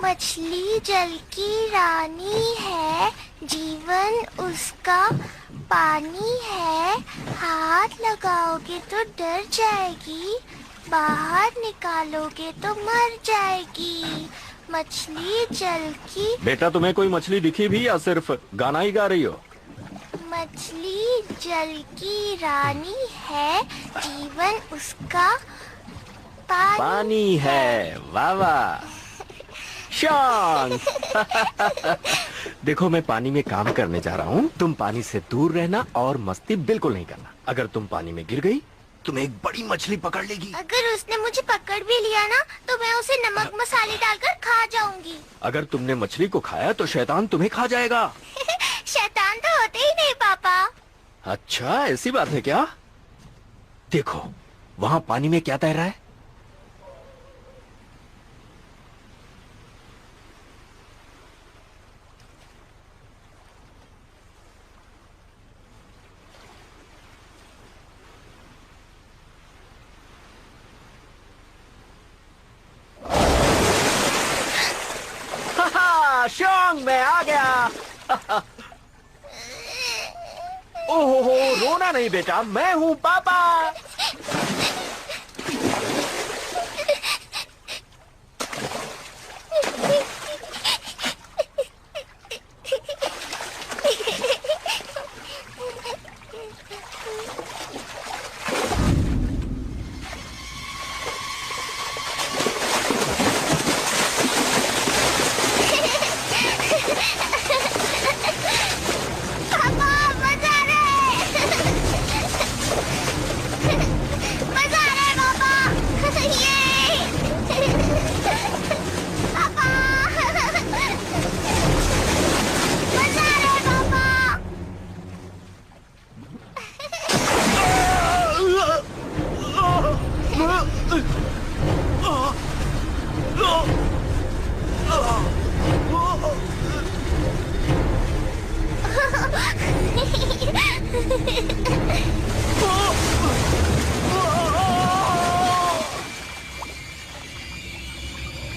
मछली जल की रानी है, जीवन उसका पानी है। हाथ लगाओगे तो डर जाएगी, बाहर निकालोगे तो मर जाएगी। मछली जल की। बेटा, तुम्हें कोई मछली दिखी भी या सिर्फ गाना ही गा रही हो? मछली जल की रानी है, जीवन उसका पानी है। वाह वाह शांत। देखो, मैं पानी में काम करने जा रहा हूँ। तुम पानी से दूर रहना और मस्ती बिल्कुल नहीं करना। अगर तुम पानी में गिर गई, तुम्हें एक बड़ी मछली पकड़ लेगी। अगर उसने मुझे पकड़ भी लिया ना, तो मैं उसे नमक मसाले डालकर खा जाऊंगी। अगर तुमने मछली को खाया तो शैतान तुम्हें खा जाएगा। शैतान तो होते ही नहीं पापा। अच्छा, ऐसी बात है क्या? देखो, वहाँ पानी में क्या तैर रहा है? शोंग, मैं आ गया। ओहो, रोना नहीं बेटा, मैं हूँ पापा।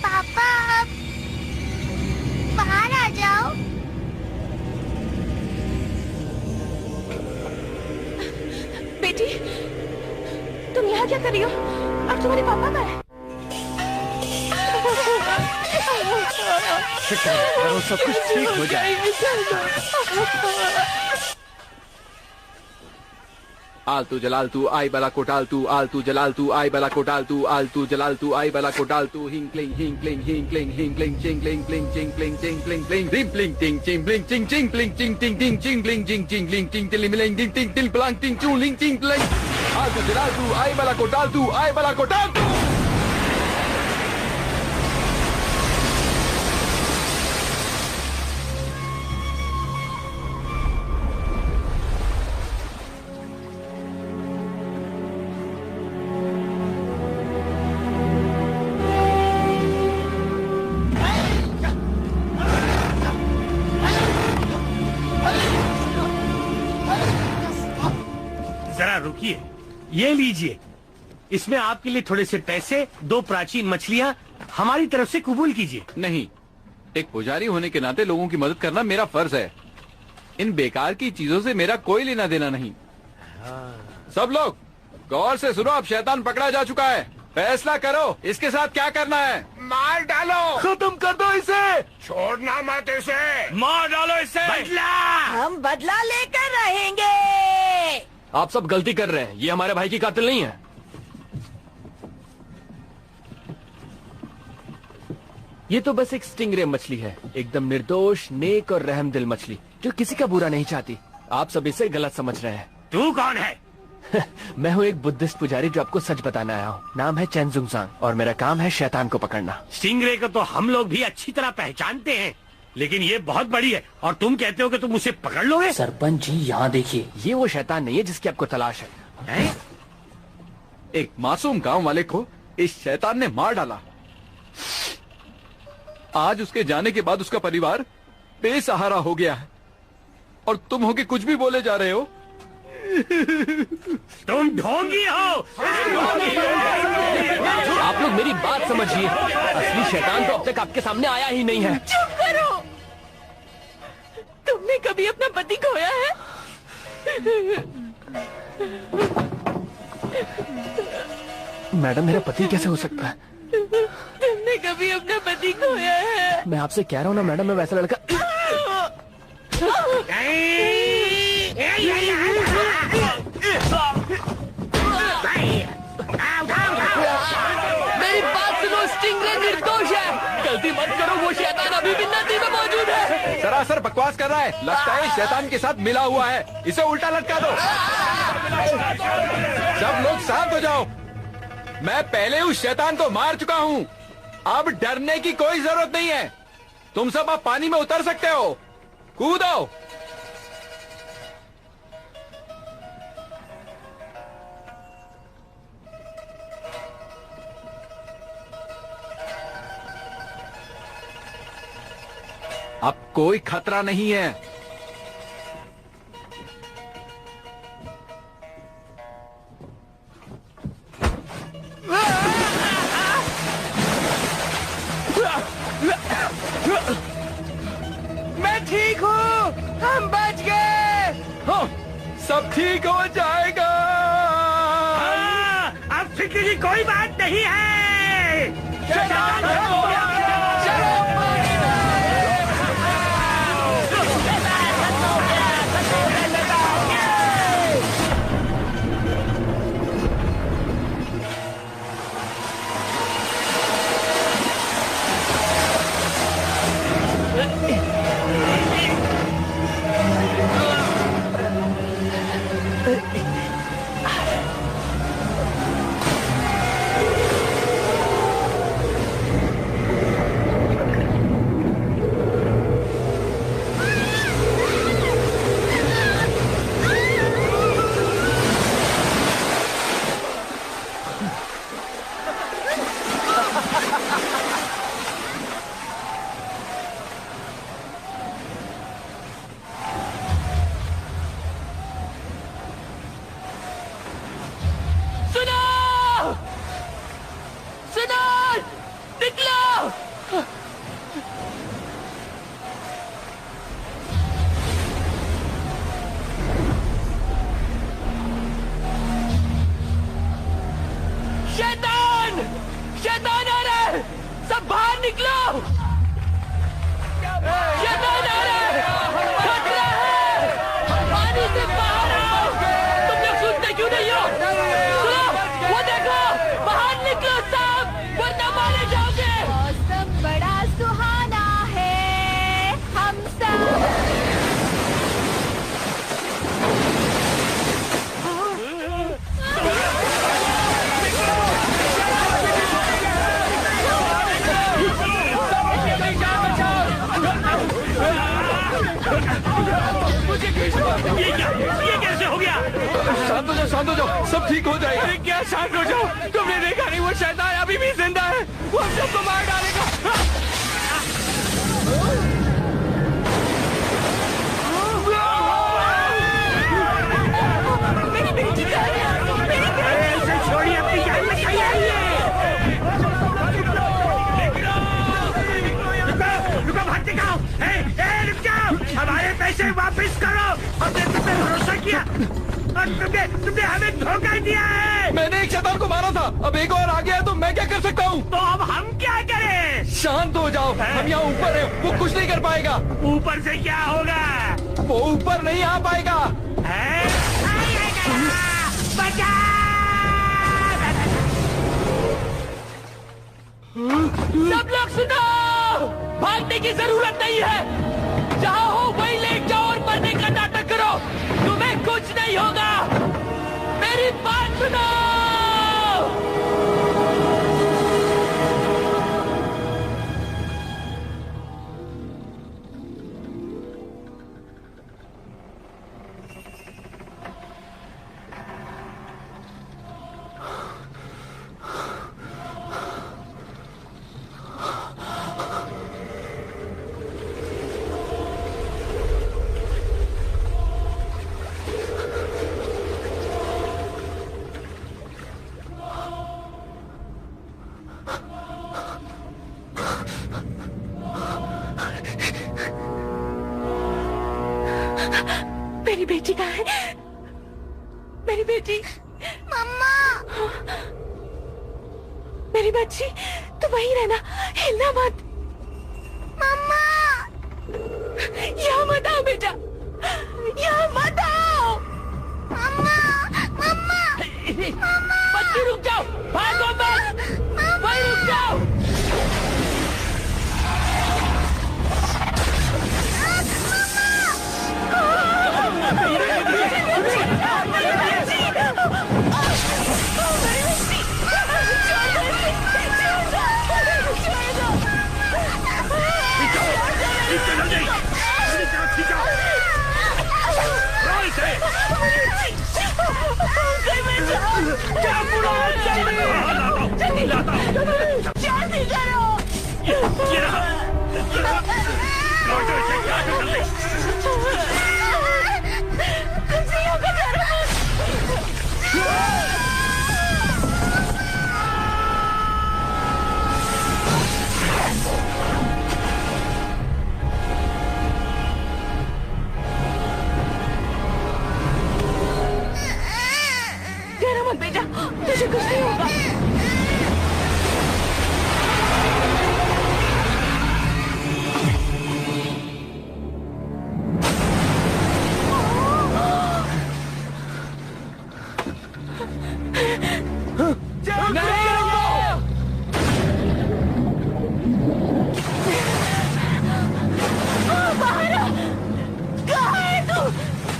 पापा, अब बाहर आ जाओ। बेटी, तुम यहाँ क्या कर रही हो? अब तुम्हारे पापा कहाँ हैं? करो, सब कुछ ठीक हो जाएगा। आलतू जलालतू आई बला कोटालतू, आलतू जलालतू आई बला कोटालतू, आलतू जलालतू आई बला कोटालतू, हिंग क्लिंग हिंग क्लिंग हिंग क्लिंग हिंग क्लिंग चिंग क्लिंग क्लिंग चिंग क्लिंग चिंग क्लिंग क्लिंग रिम क्लिंग टिंग चिंग क्लिंग चिंग चिंग क्लिंग चिंग टिंग टिंग चिंग क्लिंग चिंग चिंग क्लिंग चिंग टिली मिलिंग टिंग टिंग टिल प्लांग टिंग चू लिंग चिंग क्लिंग। आलतू जलालतू आई बला कोटालतू, आई बला कोटालतू। जरा रुकिए, ये लीजिए। इसमें आपके लिए थोड़े से पैसे, 2 प्राचीन मछलियाँ हमारी तरफ से कबूल कीजिए। नहीं, एक पुजारी होने के नाते लोगों की मदद करना मेरा फर्ज है। इन बेकार की चीजों से मेरा कोई लेना देना नहीं। सब लोग गौर से सुनो, अब शैतान पकड़ा जा चुका है। फैसला करो, इसके साथ क्या करना है। मार डालो, खत्म कर दो इसे। छोड़ना मत इसे। मार डालो इसे। बदला। हम बदला लेकर रहेंगे। आप सब गलती कर रहे हैं, ये हमारे भाई की कातिल नहीं है। ये तो बस एक स्टिंगरे मछली है, एकदम निर्दोष, नेक और रहमदिल मछली, जो किसी का बुरा नहीं चाहती। आप सब इसे गलत समझ रहे हैं। तू कौन है? मैं हूँ एक बुद्धिस्ट पुजारी जो आपको सच बताने आया हूँ। नाम है चैन जुंगसांग और मेरा काम है शैतान को पकड़ना। स्टिंगरे को तो हम लोग भी अच्छी तरह पहचानते हैं, लेकिन ये बहुत बड़ी है और तुम कहते हो कि तुम उसे पकड़ लोगे? सरपंच जी, यहाँ देखिए, ये वो शैतान नहीं है जिसकी आपको तलाश है। एक मासूम गांव वाले को इस शैतान ने मार डाला। आज उसके जाने के बाद उसका परिवार बेसहारा हो गया है और तुम हो के कुछ भी बोले जा रहे हो। तुम ढोंगी हो। आप लोग मेरी बात समझिए, असली शैतान तो अब तक आपके सामने आया ही नहीं है। चुप करो। तुमने कभी अपना पति खोया है? मैडम, मेरा पति कैसे हो सकता है? तुमने कभी अपना पति खोया है? मैं आपसे कह रहा हूँ ना मैडम, मैं वैसा लड़का। मेरी बात सुनो, स्टिंगरे निर्दोष है। गलती मत करो, वो शैतान अभी भी नदी में मौजूद है। सरासर बकवास कर रहा है, लगता है शैतान के साथ मिला हुआ है। इसे उल्टा लटका दो। सब लोग शांत हो जाओ। मैं पहले उस शैतान को मार चुका हूँ। अब डरने की कोई जरूरत नहीं है। तुम सब अब पानी में उतर सकते हो। कूदो। अब कोई खतरा नहीं है। मैं ठीक हूँ, हम बच गए। हाँ, सब ठीक हो जाएगा। हाँ, अब फिक्र की कोई बात नहीं है। शैतान खत्म हो गया। चलो। शैतान आ रहा है, सब बाहर निकलो। शैतान आ रहा है, खतरा है, पानी से बाहर आओ। तुम लोग सुनते क्यों नहीं हो? सुनो, वो देखो, बाहर निकलो सब, वरना मारे जाओगे। मौसम बड़ा सुहाना है, हम सब ये कैसे हो गया? शांत हो जाओ, सब ठीक हो जाएगा। अरे क्या शांत हो जाओ? तुमने देखा नहीं, वो शैतान अभी भी जिंदा है, वो हम सबको मार डालेगा। इसे छोड़िए, अपनी जान बचाइए। रुको, भाग दिखाओ। रुक जाओ, हमारे पैसे वापस करो। हमने तुम पे भरोसा किया और तुमने हमें धोखा दिया है। मैंने एक शैतान को मारा था, अब एक और आ गया तो मैं क्या कर सकता हूँ? तो अब हम क्या करें? शांत हो जाओ, हम यहाँ ऊपर हैं, वो कुछ नहीं कर पाएगा। ऊपर से क्या होगा? वो ऊपर नहीं आ पाएगा। बचा! सब लोग सुनो, भागने की जरूरत नहीं है। जहाँ हो वहीं लेट जाओ और मरने का नाटक करो, तुम्हें कुछ नहीं होगा। मेरी बात सुनो। मेरी बेटी कहाँ है? मेरी बेटी। मम्मा। मेरी बच्ची, तू वहीं रहना, हिलना मत। मम्मा। यहाँ मत आओ बेटा, यहाँ मत आओ। मम्मा। मम्मा। बच्ची रुक जाओ, भागो मत, वहीं रुक जाओ। जल्दी करो। डरो मत बेटा, तुझे कुछ नहीं होगा।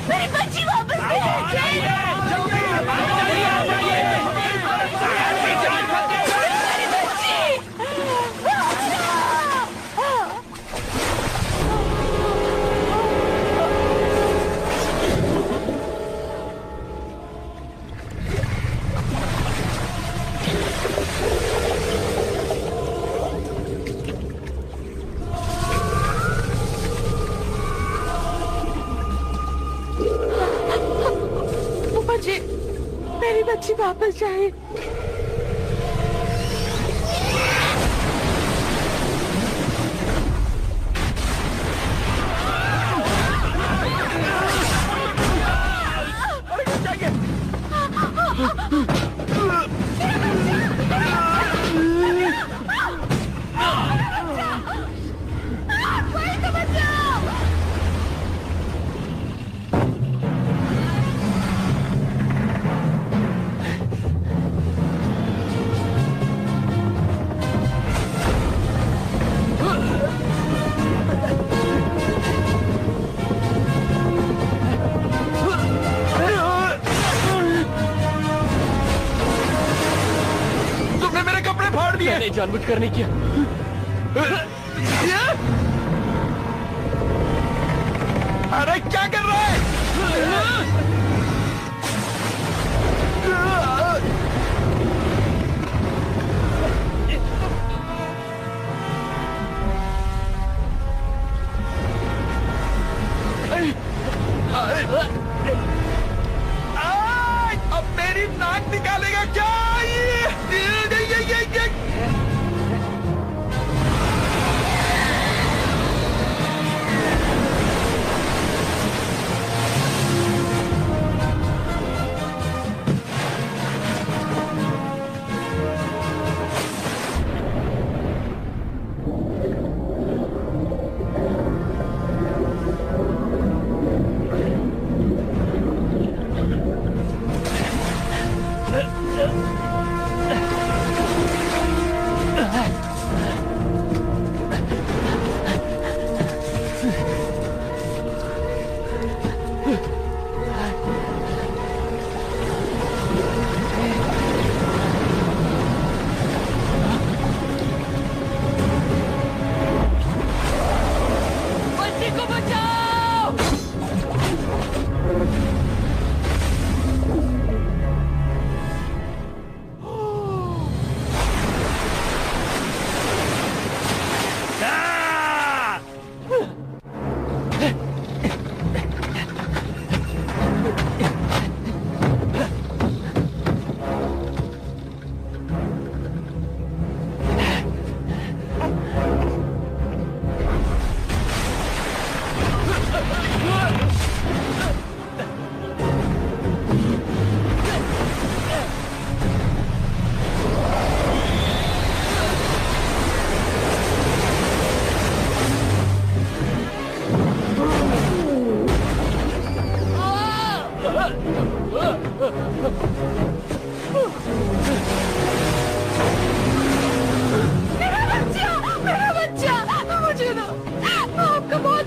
मेरी बच्ची वापस ले। मुझे मेरी बच्ची वापस चाहिए। मैंने जानबूझकर नहीं किया। अरे क्या कर रहा है? अब मेरी नाक निकालेगा क्या?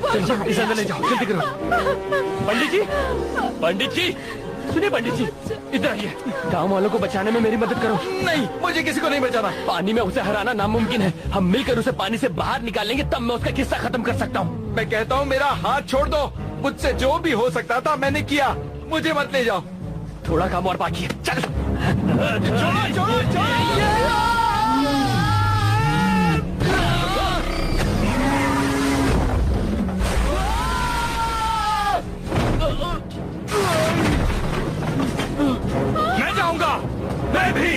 चल इस अंदर ले जाओ, जल्दी करो। पंडित जी, पंडित जी, सुनिए पंडित जी, इधर आइए। गांव वालों को बचाने में मेरी मदद करो। नहीं, मुझे किसी को नहीं बचाना। पानी में उसे हराना नामुमकिन है। हम मिलकर उसे पानी से बाहर निकालेंगे, तब मैं उसका किस्सा खत्म कर सकता हूँ। मैं कहता हूँ मेरा हाथ छोड़ दो। मुझसे जो भी हो सकता था मैंने किया, मुझे मत ले जाओ। थोड़ा काम और बाकी है, चल। छोड़ो छोड़ो छोड़ो। मैं जाऊंगा, मैं भी।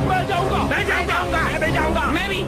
मैं जाऊंगा, मैं जाऊंगा, मैं जाऊंगा। मैं भी।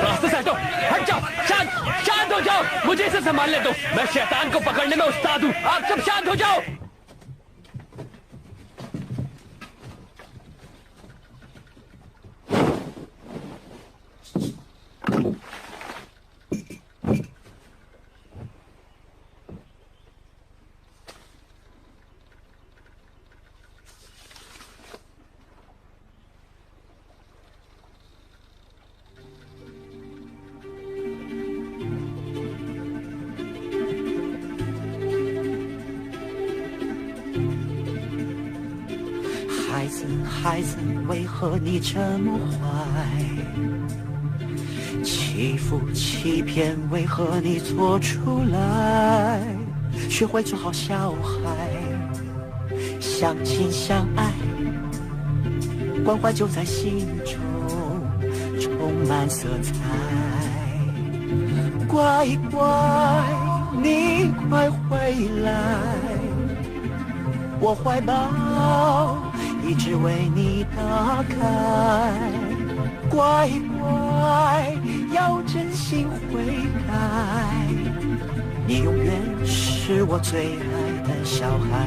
रास्ते से हटो, हट जाओ, शांत हो जाओ। मुझे इसे संभालने दो, मैं शैतान को पकड़ने में उस्ताद हूँ। आप सब शांत हो जाओ।孩子，为何你这么坏？欺负欺骗，为何你做出来？学会做好小孩，相亲相爱，关怀就在心中充满色彩。乖乖，你快回来，我怀抱一直为你打开，乖乖，要真心悔改，你永远是我最爱的小孩。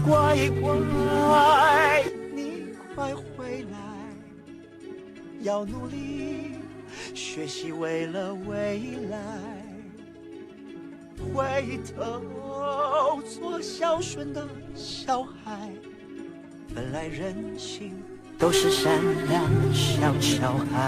乖乖，你快回来，要努力学习，为了未来，回头做孝顺的小孩，本来人性都是善良的小孩。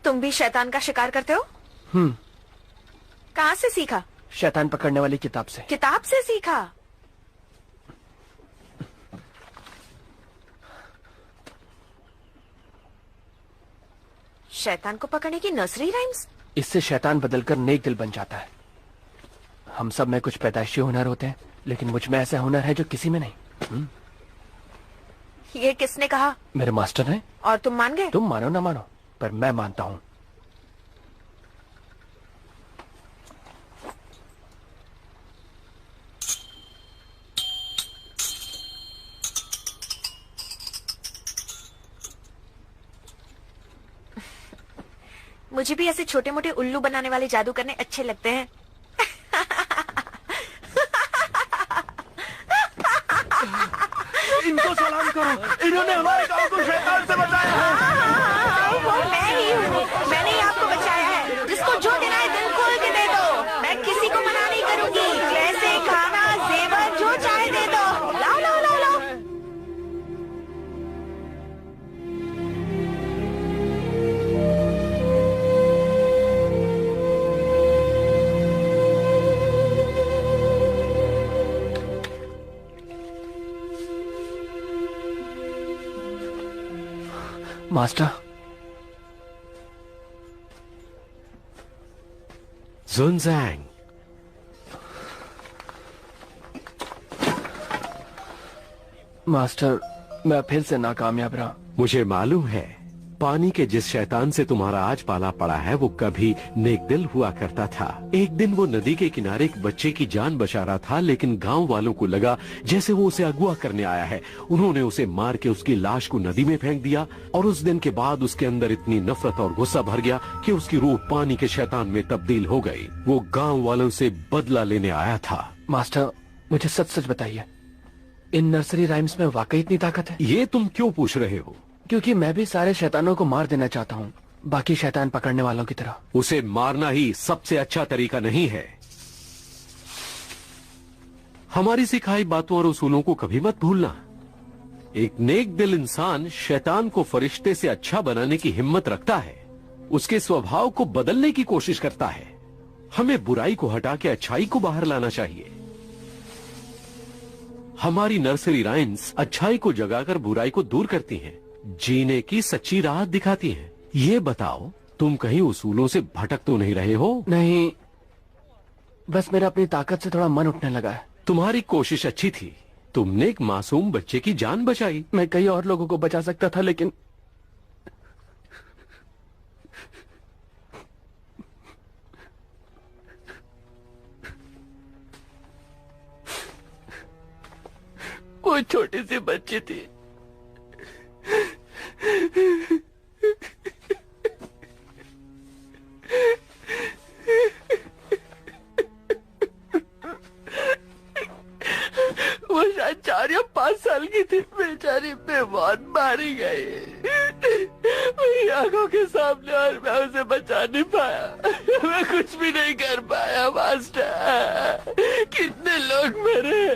तुम भी शैतान का शिकार करते हो? कहाँ से सीखा? शैतान पकड़ने वाली किताब से। किताब से सीखा? शैतान को पकड़ने की नर्सरी राइम्स? इससे शैतान बदलकर नेक दिल बन जाता है। हम सब में कुछ पैदाइशी हुनर होते हैं, लेकिन मुझ में ऐसा हुनर है जो किसी में नहीं। ये किसने कहा? मेरे मास्टर ने। और तुम मान गए? तुम मानो ना मानो, पर मैं मानता हूँ। मुझे भी ऐसे छोटे मोटे उल्लू बनाने वाले जादू करने अच्छे लगते हैं। इनको सलाम करो, इन्होंने हमारे गांव को शैतान से बचाया है। वो मैं ही हूँ, मैंने ही आपको बचाया है। जिसको जो देना है दिल खोल के दे दो। मैं किसी को मना नहीं करूंगी। पैसे, खाना, जेवर जो चाहे दे दो। लाओ लाओ लाओ लाओ। मास्टर, जुनजैंग, मास्टर, मैं फिर से नाकामयाब रहा। मुझे मालूम है पानी के जिस शैतान से तुम्हारा आज पाला पड़ा है वो कभी नेक दिल हुआ करता था। एक दिन वो नदी के किनारे एक बच्चे की जान बचा रहा था, लेकिन गांव वालों को लगा जैसे वो उसे अगवा करने आया है। उन्होंने उसे मार के उसकी लाश को नदी में फेंक दिया और उस दिन के बाद उसके अंदर इतनी नफरत और गुस्सा भर गया कि उसकी रूह पानी के शैतान में तब्दील हो गई। वो गाँव वालों से बदला लेने आया था। मास्टर, मुझे सच सच बताइए, इन नर्सरी राइम्स में वाकई इतनी ताकत है? ये तुम क्यों पूछ रहे हो? क्योंकि मैं भी सारे शैतानों को मार देना चाहता हूँ, बाकी शैतान पकड़ने वालों की तरह। उसे मारना ही सबसे अच्छा तरीका नहीं है। हमारी सिखाई बातों और उसूलों को कभी मत भूलना। एक नेक दिल इंसान शैतान को फरिश्ते से अच्छा बनाने की हिम्मत रखता है, उसके स्वभाव को बदलने की कोशिश करता है। हमें बुराई को हटा के अच्छाई को बाहर लाना चाहिए। हमारी नर्सरी राइम्स अच्छाई को जगाकर बुराई को दूर करती हैं, जीने की सच्ची राह दिखाती हैं। ये बताओ, तुम कहीं उसूलों से भटक तो नहीं रहे हो? नहीं, बस मेरा अपनी ताकत से थोड़ा मन उठने लगा है। तुम्हारी कोशिश अच्छी थी, तुमने एक मासूम बच्चे की जान बचाई। मैं कई और लोगों को बचा सकता था, लेकिन वो छोटी सी बच्ची थी। वो शायद 4 या 5 साल की थी। बेचारी बेमौत मारी गई मेरी आंखों के सामने, और मैं उसे बचा नहीं पाया। मैं कुछ भी नहीं कर पाया मास्टर। कितने लोग मरे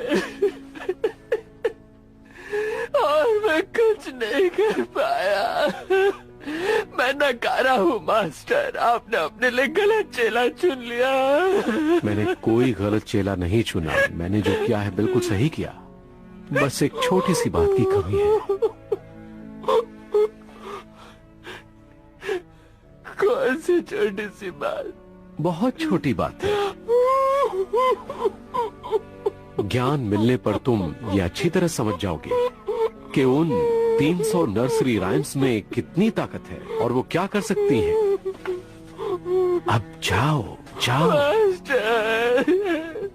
और मैं कुछ नहीं कर पाया। मैं नकारा हूँ मास्टर, आपने अपने लिए गलत चेला चुन लिया। मैंने कोई गलत चेला नहीं चुना। मैंने जो किया है बिल्कुल सही किया। बस एक छोटी सी बात की कमी है। कौन सी छोटी सी बात? बहुत छोटी बात है। ज्ञान मिलने पर तुम ये अच्छी तरह समझ जाओगे कि उन 300 नर्सरी राइम्स में कितनी ताकत है और वो क्या कर सकती हैं। अब जाओ जाओ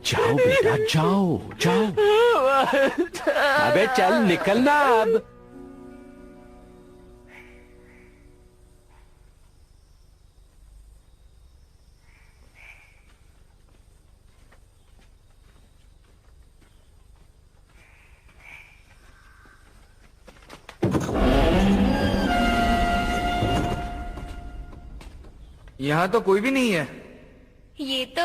जाओ बेटा, जाओ जाओ। अबे चल निकलना अब। यहाँ तो कोई भी नहीं है। ये तो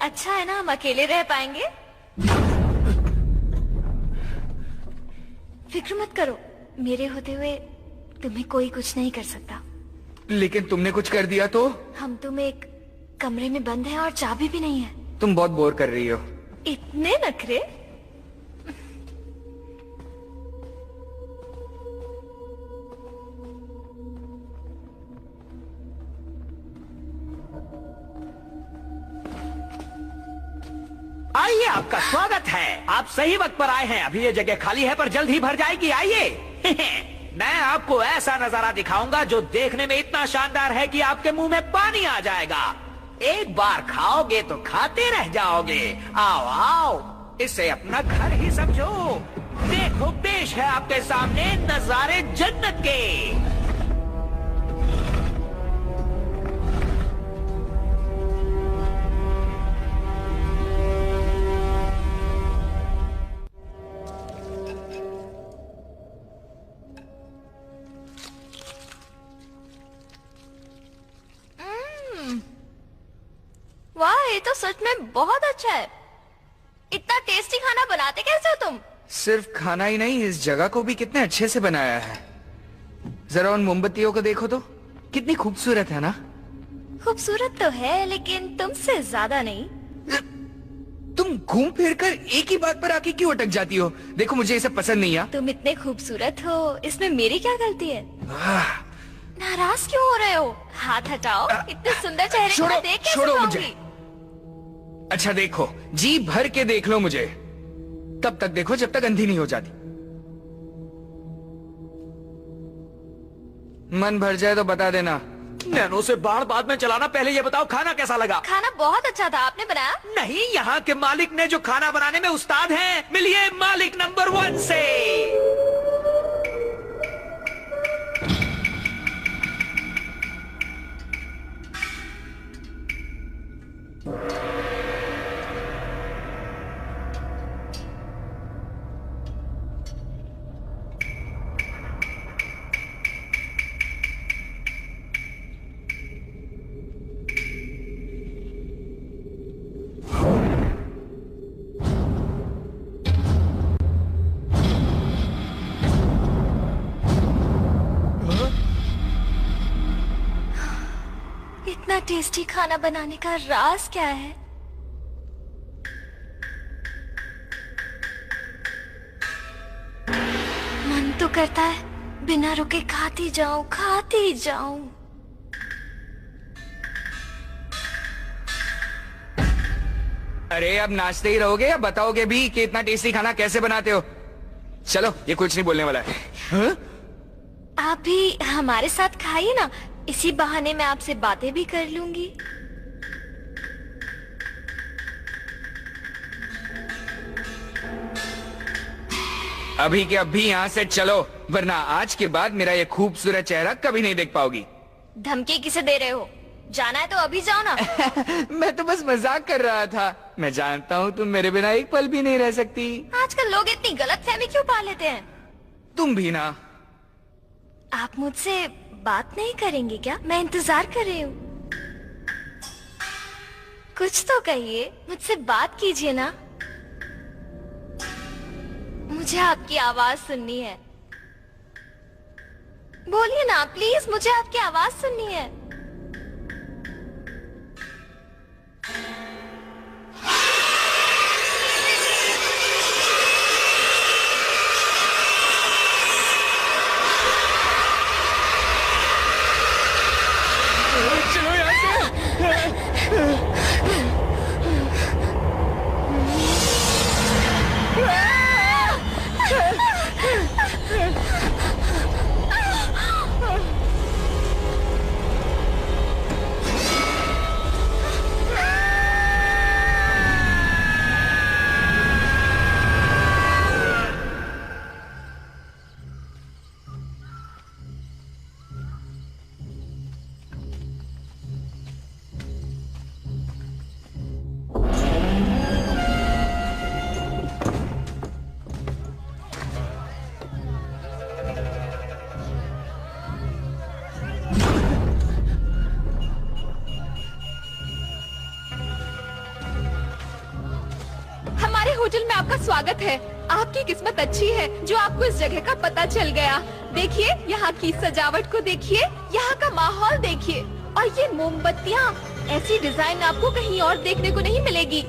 अच्छा है ना, हम अकेले रह पाएंगे। फिक्र मत करो, मेरे होते हुए तुम्हें कोई कुछ नहीं कर सकता। लेकिन तुमने कुछ कर दिया तो? हम तुम एक कमरे में बंद हैं और चाबी भी नहीं है। तुम बहुत बोर कर रही हो। इतने नखरे? स्वागत है, आप सही वक्त पर आए हैं। अभी ये जगह खाली है पर जल्द ही भर जाएगी, आइए। मैं आपको ऐसा नजारा दिखाऊंगा जो देखने में इतना शानदार है कि आपके मुंह में पानी आ जाएगा। एक बार खाओगे तो खाते रह जाओगे। आओ आओ, इसे अपना घर ही समझो। देखो, पेश है आपके सामने नजारे जन्नत के। वाह, ये तो सच में बहुत अच्छा है। इतना टेस्टी खाना बनाते कैसे हो तुम? सिर्फ खाना ही नहीं, इस जगह को भी कितने अच्छे से बनाया है। जरा उन मोमबत्तियों को देखो तो, कितनी खूबसूरत है ना। खूबसूरत तो है, लेकिन तुमसे ज्यादा नहीं। तुम घूम फिर कर एक ही बात पर आके क्यों अटक जाती हो? देखो, मुझे ये सब पसंद नहीं है। तुम इतने खूबसूरत हो, इसमें मेरी क्या गलती है? नाराज क्यों हो रहे हो? हाथ हटाओ, इतने सुंदर चेहरे को मैं देख कैसे छोड़ो पाऊंगी? मुझे। अच्छा देखो, जी भर के देख लो मुझे। तब तक देखो जब तक अंधी नहीं हो जाती। मन भर जाए तो बता देना। नैनो से बाढ़ बाद में चलाना। पहले ये बताओ, खाना कैसा लगा? खाना बहुत अच्छा था। आपने बनाया? नहीं, यहाँ के मालिक ने जो खाना बनाने में उस्ताद हैं। मिलिए मालिक नंबर 1 से। इतना टेस्टी खाना बनाने का राज क्या है? मन तो करता है बिना रुके खाती जाऊं, खाती जाऊं। अरे अब नाचते ही रहोगे या बताओगे भी कि इतना टेस्टी खाना कैसे बनाते हो? चलो, ये कुछ नहीं बोलने वाला है। हाँ? आप भी हमारे साथ खाइए ना, इसी बहाने मैं आपसे बातें भी कर लूंगी। अभी के अभी यहाँ से चलो, वरना आज के बाद मेरा ये खूबसूरत चेहरा कभी नहीं देख पाओगी। धमकी किसे दे रहे हो? जाना है तो अभी जाओ ना। मैं तो बस मजाक कर रहा था। मैं जानता हूँ तुम मेरे बिना एक पल भी नहीं रह सकती। आजकल लोग इतनी गलतफहमी क्यों पा लेते हैं? तुम भी ना। आप मुझसे बात नहीं करेंगे क्या? मैं इंतजार कर रही हूँ। कुछ तो कहिए, मुझसे बात कीजिए ना। मुझे आपकी आवाज सुननी है। बोलिए ना प्लीज, मुझे आपकी आवाज सुननी है। चलो यहाँ से। होटल में आपका स्वागत है। आपकी किस्मत अच्छी है जो आपको इस जगह का पता चल गया। देखिए, यहाँ की सजावट को देखिए, यहाँ का माहौल देखिए, और ये मोमबत्तियाँ, ऐसी डिजाइन आपको कहीं और देखने को नहीं मिलेगी।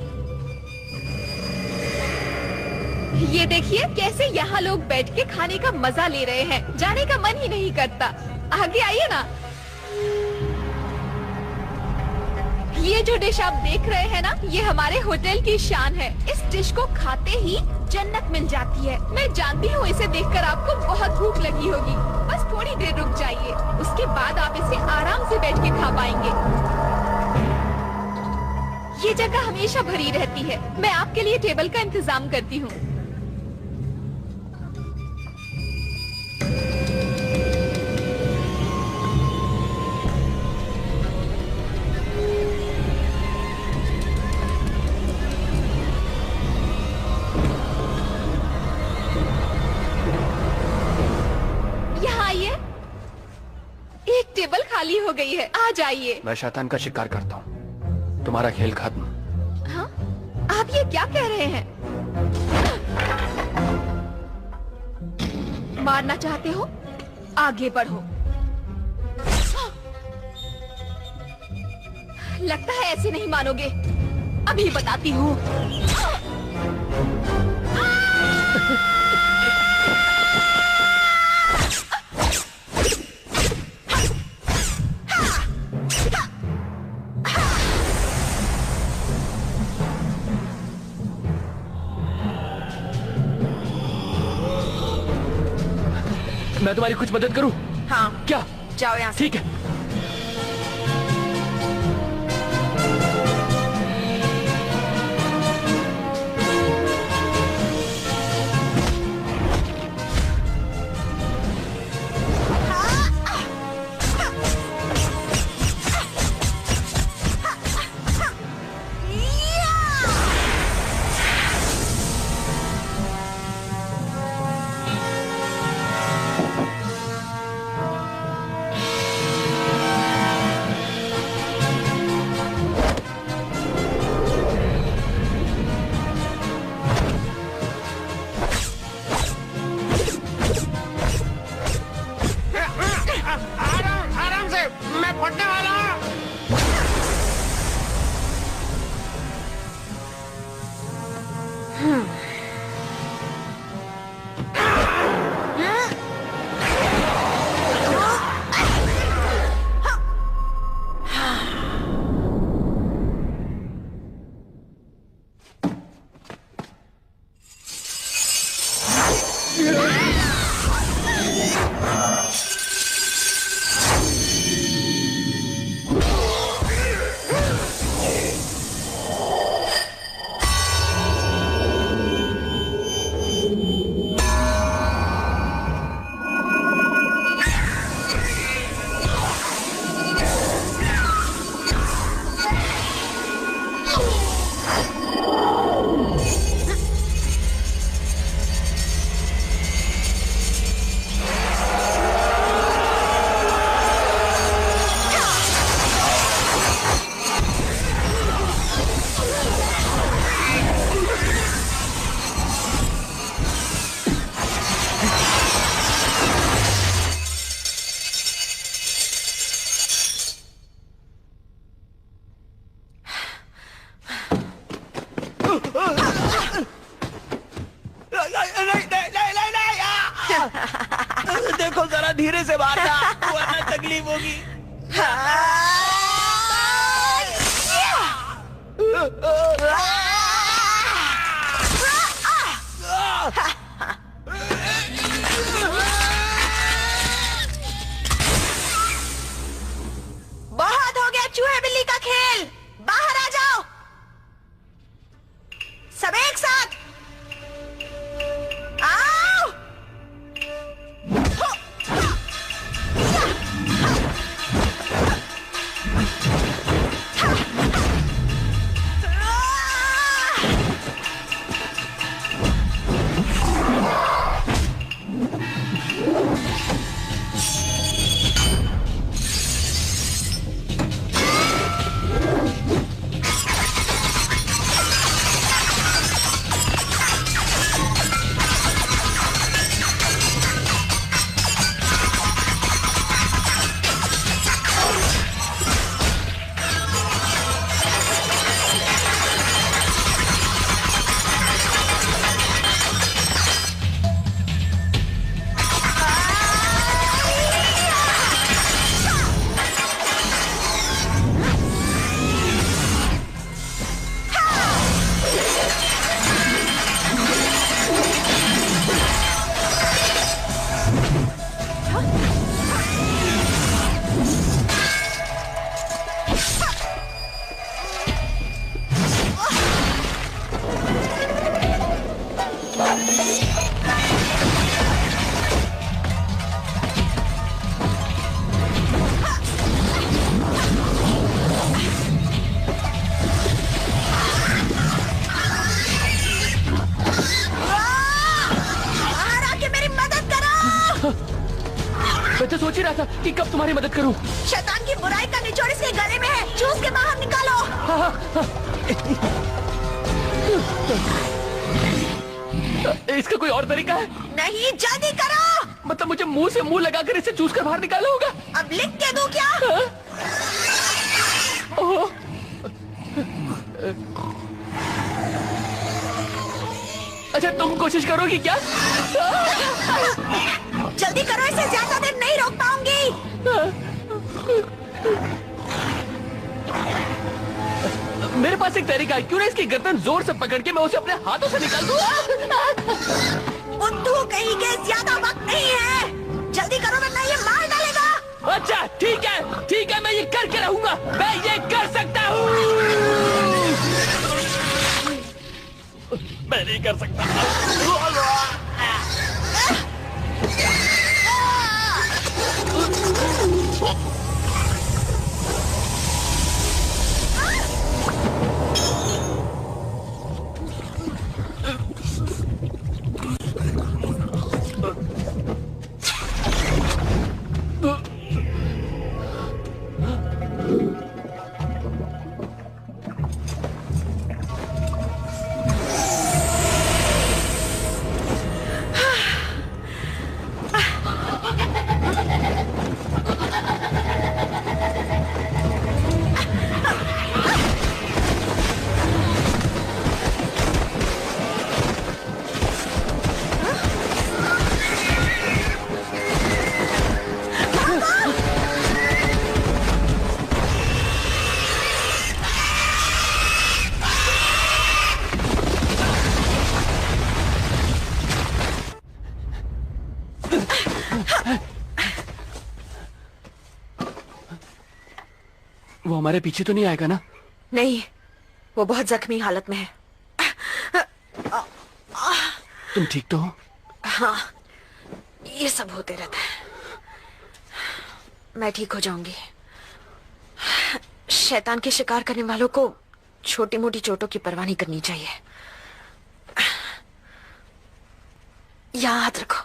ये देखिए कैसे यहाँ लोग बैठ के खाने का मजा ले रहे हैं। जाने का मन ही नहीं करता। आगे आइए ना। ये जो डिश आप देख रहे हैं ना, ये हमारे होटल की शान है। इस डिश को खाते ही जन्नत मिल जाती है। मैं जानती हूँ इसे देखकर आपको बहुत भूख लगी होगी। बस थोड़ी देर रुक जाइए, उसके बाद आप इसे आराम से बैठ के खा पाएंगे। ये जगह हमेशा भरी रहती है। मैं आपके लिए टेबल का इंतजाम करती हूँ। टेबल खाली हो गई है, आ जाइए। मैं शैतान का शिकार करता हूँ, तुम्हारा खेल खत्म। हाँ? आप ये क्या कह रहे हैं? मारना चाहते हो? आगे बढ़ो। लगता है ऐसे नहीं मानोगे। अभी बताती हूँ। मैं तुम्हारी कुछ मदद करूं? हाँ। क्या? जाओ यहाँ से। ठीक है। देखो जरा धीरे से मारना, वरना तकलीफ होगी। बहुत हो गया चूहे बिल्ली का खेल, बाहर आ जाओ सब एक साथ। आओ। सोच ही रहा था कि कब तुम्हारी मदद करूं। शैतान की बुराई का निचोड़ इसके गले में है, चूस के बाहर निकालो। इसका कोई और तरीका है? नहीं, जल्दी करो। मतलब मुझे मुंह से मुंह लगाकर इसे चूस कर बाहर निकालना होगा? अब लिख के दूं क्या? ओह, अच्छा तुम कोशिश करोगी क्या? जल्दी करो, इसे ज्यादा देर नहीं रोक पाऊंगी। मेरे पास एक तरीका है, क्यों ना इसकी गर्दन जोर से पकड़ के मैं उसे अपने हाथों से निकाल दूं? बुद्धू कहीं के, ज्यादा वक्त नहीं है, जल्दी करो वरना ये मार डालेगा। अच्छा ठीक है, मैं ये करके रहूंगा, मैं ये कर सकता हूँ। मैं नहीं कर सकता। वो हमारे पीछे तो नहीं आएगा ना? नहीं, वो बहुत जख्मी हालत में है। तुम ठीक तो हो? हाँ, ये सब होते रहता है, मैं ठीक हो जाऊंगी। शैतान के शिकार करने वालों को छोटी मोटी चोटों की परवाह नहीं करनी चाहिए। यहाँ हाथ रखो।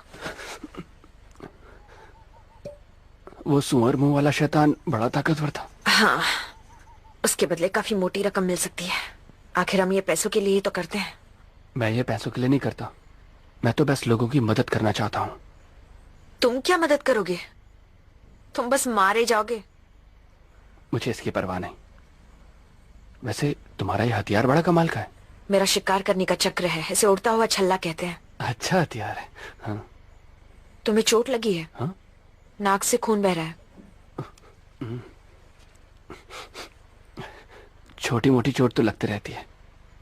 वो सुअर मुंह वाला शैतान बड़ा ताकतवर था। हाँ, उसके बदले काफी मोटी रकम मिल सकती है। आखिर हम ये पैसों के लिए ही तो करते हैं। मैं ये पैसों के लिए नहीं करता, मैं तो बस लोगों की मदद करना चाहता हूँ। तुम क्या मदद करोगे? तुम बस मारे जाओगे। मुझे इसकी परवाह नहीं। वैसे तुम्हारा ये हथियार बड़ा कमाल का है। मेरा शिकार करने का चक्र है, इसे उड़ता हुआ छल्ला कहते हैं। अच्छा हथियार है। हाँ। तुम्हें चोट लगी है? हाँ? नाक से खून बह रहा है। छोटी मोटी चोट तो लगती रहती है।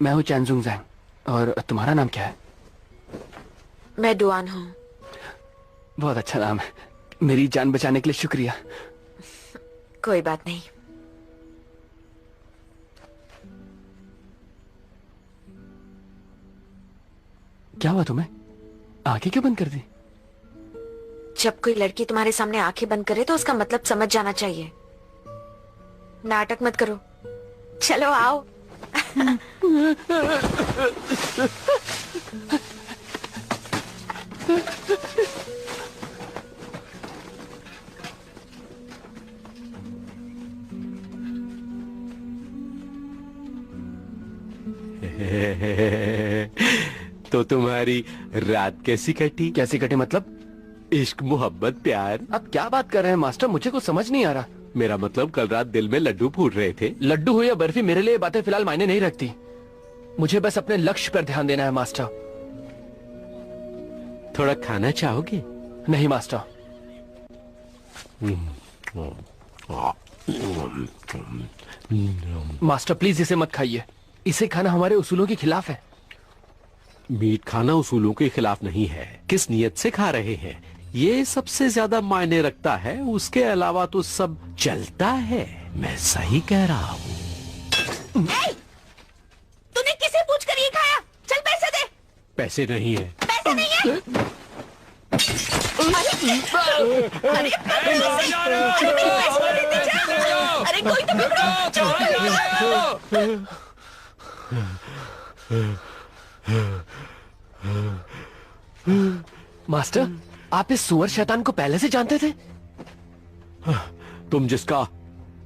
मैं हूँ चैनजुंग जैंग, और तुम्हारा नाम क्या है? मैं डुआन हूँ। बहुत अच्छा नाम है। मेरी जान बचाने के लिए शुक्रिया। कोई बात नहीं। क्या हुआ तुम्हें? आंखें क्यों बंद कर दी? जब कोई लड़की तुम्हारे सामने आंखें बंद करे तो उसका मतलब समझ जाना चाहिए। नाटक मत करो, चलो आओ। तो तुम्हारी रात कैसी कटी? कैसी कटी मतलब? इश्क, मोहब्बत, प्यार। अब क्या बात कर रहे हैं मास्टर? मुझे कुछ समझ नहीं आ रहा। मेरा मतलब कल रात दिल में लड्डू फूट रहे थे। लड्डू हो या बर्फी, मेरे लिए बातें फिलहाल मायने नहीं रखती। मुझे बस अपने लक्ष्य पर ध्यान देना है मास्टर। थोड़ा खाना चाहोगे? नहीं मास्टर। मास्टर प्लीज इसे मत खाइए, इसे खाना हमारे उसूलों के खिलाफ है। मीट खाना उसूलों के खिलाफ नहीं है। किस नियत से खा रहे हैं, ये सबसे ज्यादा मायने रखता है। उसके अलावा तो सब चलता है। मैं सही कह रहा हूँ। तूने किसे पूछकर ये खाया? चल पैसे दे। पैसे नहीं है। पैसे नहीं है? अरे कोई तो पकड़ो। मास्टर, आप इस सुअर शैतान को पहले से जानते थे? तुम जिसका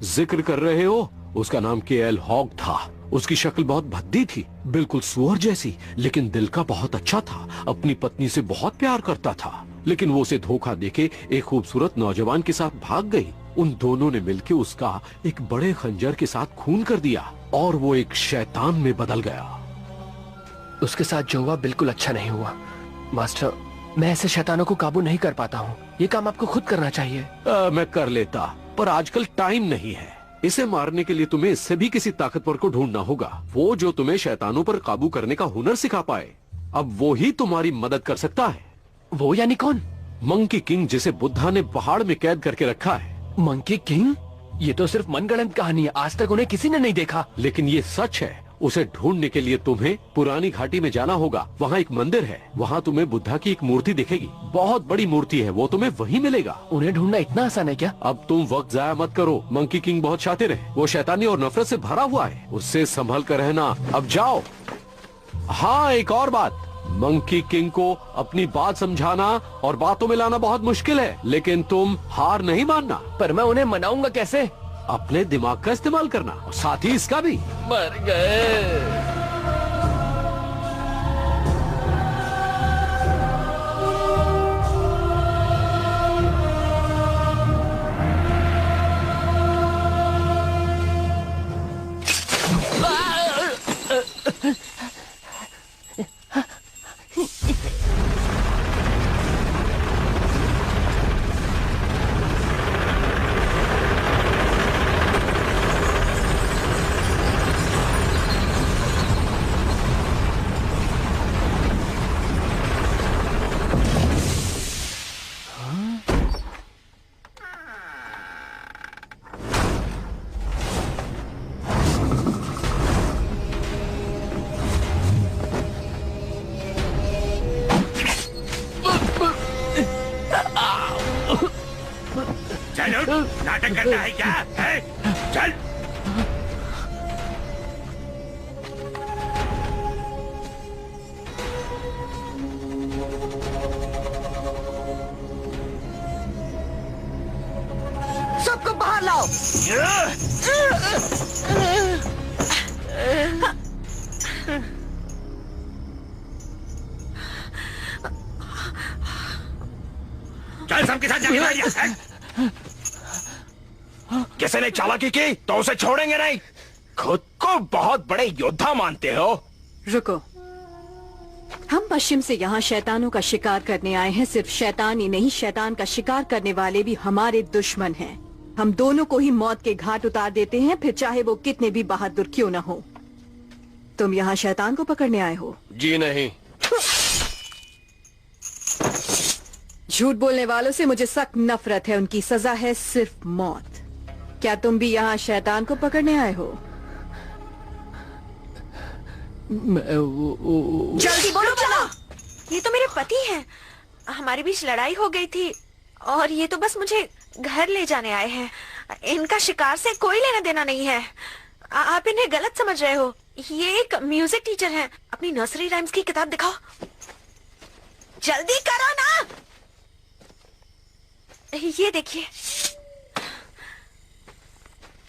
जिक्र कर रहे हो उसका नाम केएल हॉग था। उसकी शक्ल बहुत भद्दी थी, बिल्कुल सुअर जैसी, लेकिन दिल का बहुत अच्छा था। अपनी पत्नी से बहुत प्यार करता था, लेकिन वो उसे धोखा देके एक खूबसूरत नौजवान के साथ भाग गई। उन दोनों ने मिलकर उसका एक बड़े खंजर के साथ खून कर दिया और वो एक शैतान में बदल गया। उसके साथ जो हुआ बिल्कुल अच्छा नहीं हुआ मास्टर। मैं ऐसे शैतानों को काबू नहीं कर पाता हूँ। ये काम आपको खुद करना चाहिए। मैं कर लेता, पर आजकल टाइम नहीं है। इसे मारने के लिए तुम्हें इससे भी किसी ताकतवर को ढूंढना होगा, वो जो तुम्हें शैतानों पर काबू करने का हुनर सिखा पाए। अब वो ही तुम्हारी मदद कर सकता है। वो यानी कौन? मंकी किंग, जिसे बुद्धा ने पहाड़ में कैद करके रखा है। Monkey king? ये तो सिर्फ मनगढ़ंत कहानी है, आज तक उन्हें किसी ने नहीं देखा। लेकिन ये सच है। उसे ढूंढने के लिए तुम्हें पुरानी घाटी में जाना होगा। वहाँ एक मंदिर है, वहाँ तुम्हें बुद्धा की एक मूर्ति दिखेगी। बहुत बड़ी मूर्ति है, वो तुम्हें वहीं मिलेगा। उन्हें ढूंढना इतना आसान है क्या? अब तुम वक्त जाया मत करो। मंकी किंग बहुत शातिर है, वो शैतानी और नफरत से भरा हुआ है। उससे संभल कर रहना। अब जाओ। हाँ, एक और बात, मंकी किंग को अपनी बात समझाना और बातों में लाना बहुत मुश्किल है, लेकिन तुम हार नहीं मानना। पर मैं उन्हें मनाऊंगा कैसे? अपने दिमाग का इस्तेमाल करना और साथ ही इसका भी। मर गए। नाटक करना है क्या है? चल। सबको बाहर लाओ। चल, सबके साथ जाके बैठ जा। किसी ने चालाकी की तो उसे छोड़ेंगे नहीं। खुद को बहुत बड़े योद्धा मानते हो। रुको, हम पश्चिम से यहाँ शैतानों का शिकार करने आए हैं। सिर्फ शैतान ही नहीं, शैतान का शिकार करने वाले भी हमारे दुश्मन हैं। हम दोनों को ही मौत के घाट उतार देते हैं, फिर चाहे वो कितने भी बहादुर क्यों न हो। तुम यहाँ शैतान को पकड़ने आए हो? जी नहीं। झूठ बोलने वालों से मुझे सख्त नफरत है। उनकी सजा है सिर्फ मौत। क्या तुम भी यहाँ शैतान को पकड़ने आए हो? जल्दी बोलो। चलो, ये तो मेरे पति हैं। हमारे बीच लड़ाई हो गई थी और ये तो बस मुझे घर ले जाने आए हैं। इनका शिकार से कोई लेना देना नहीं है। आप इन्हें गलत समझ रहे हो। ये एक म्यूजिक टीचर हैं। अपनी नर्सरी राइम्स की किताब दिखाओ। जल्दी करो ना। ये देखिए,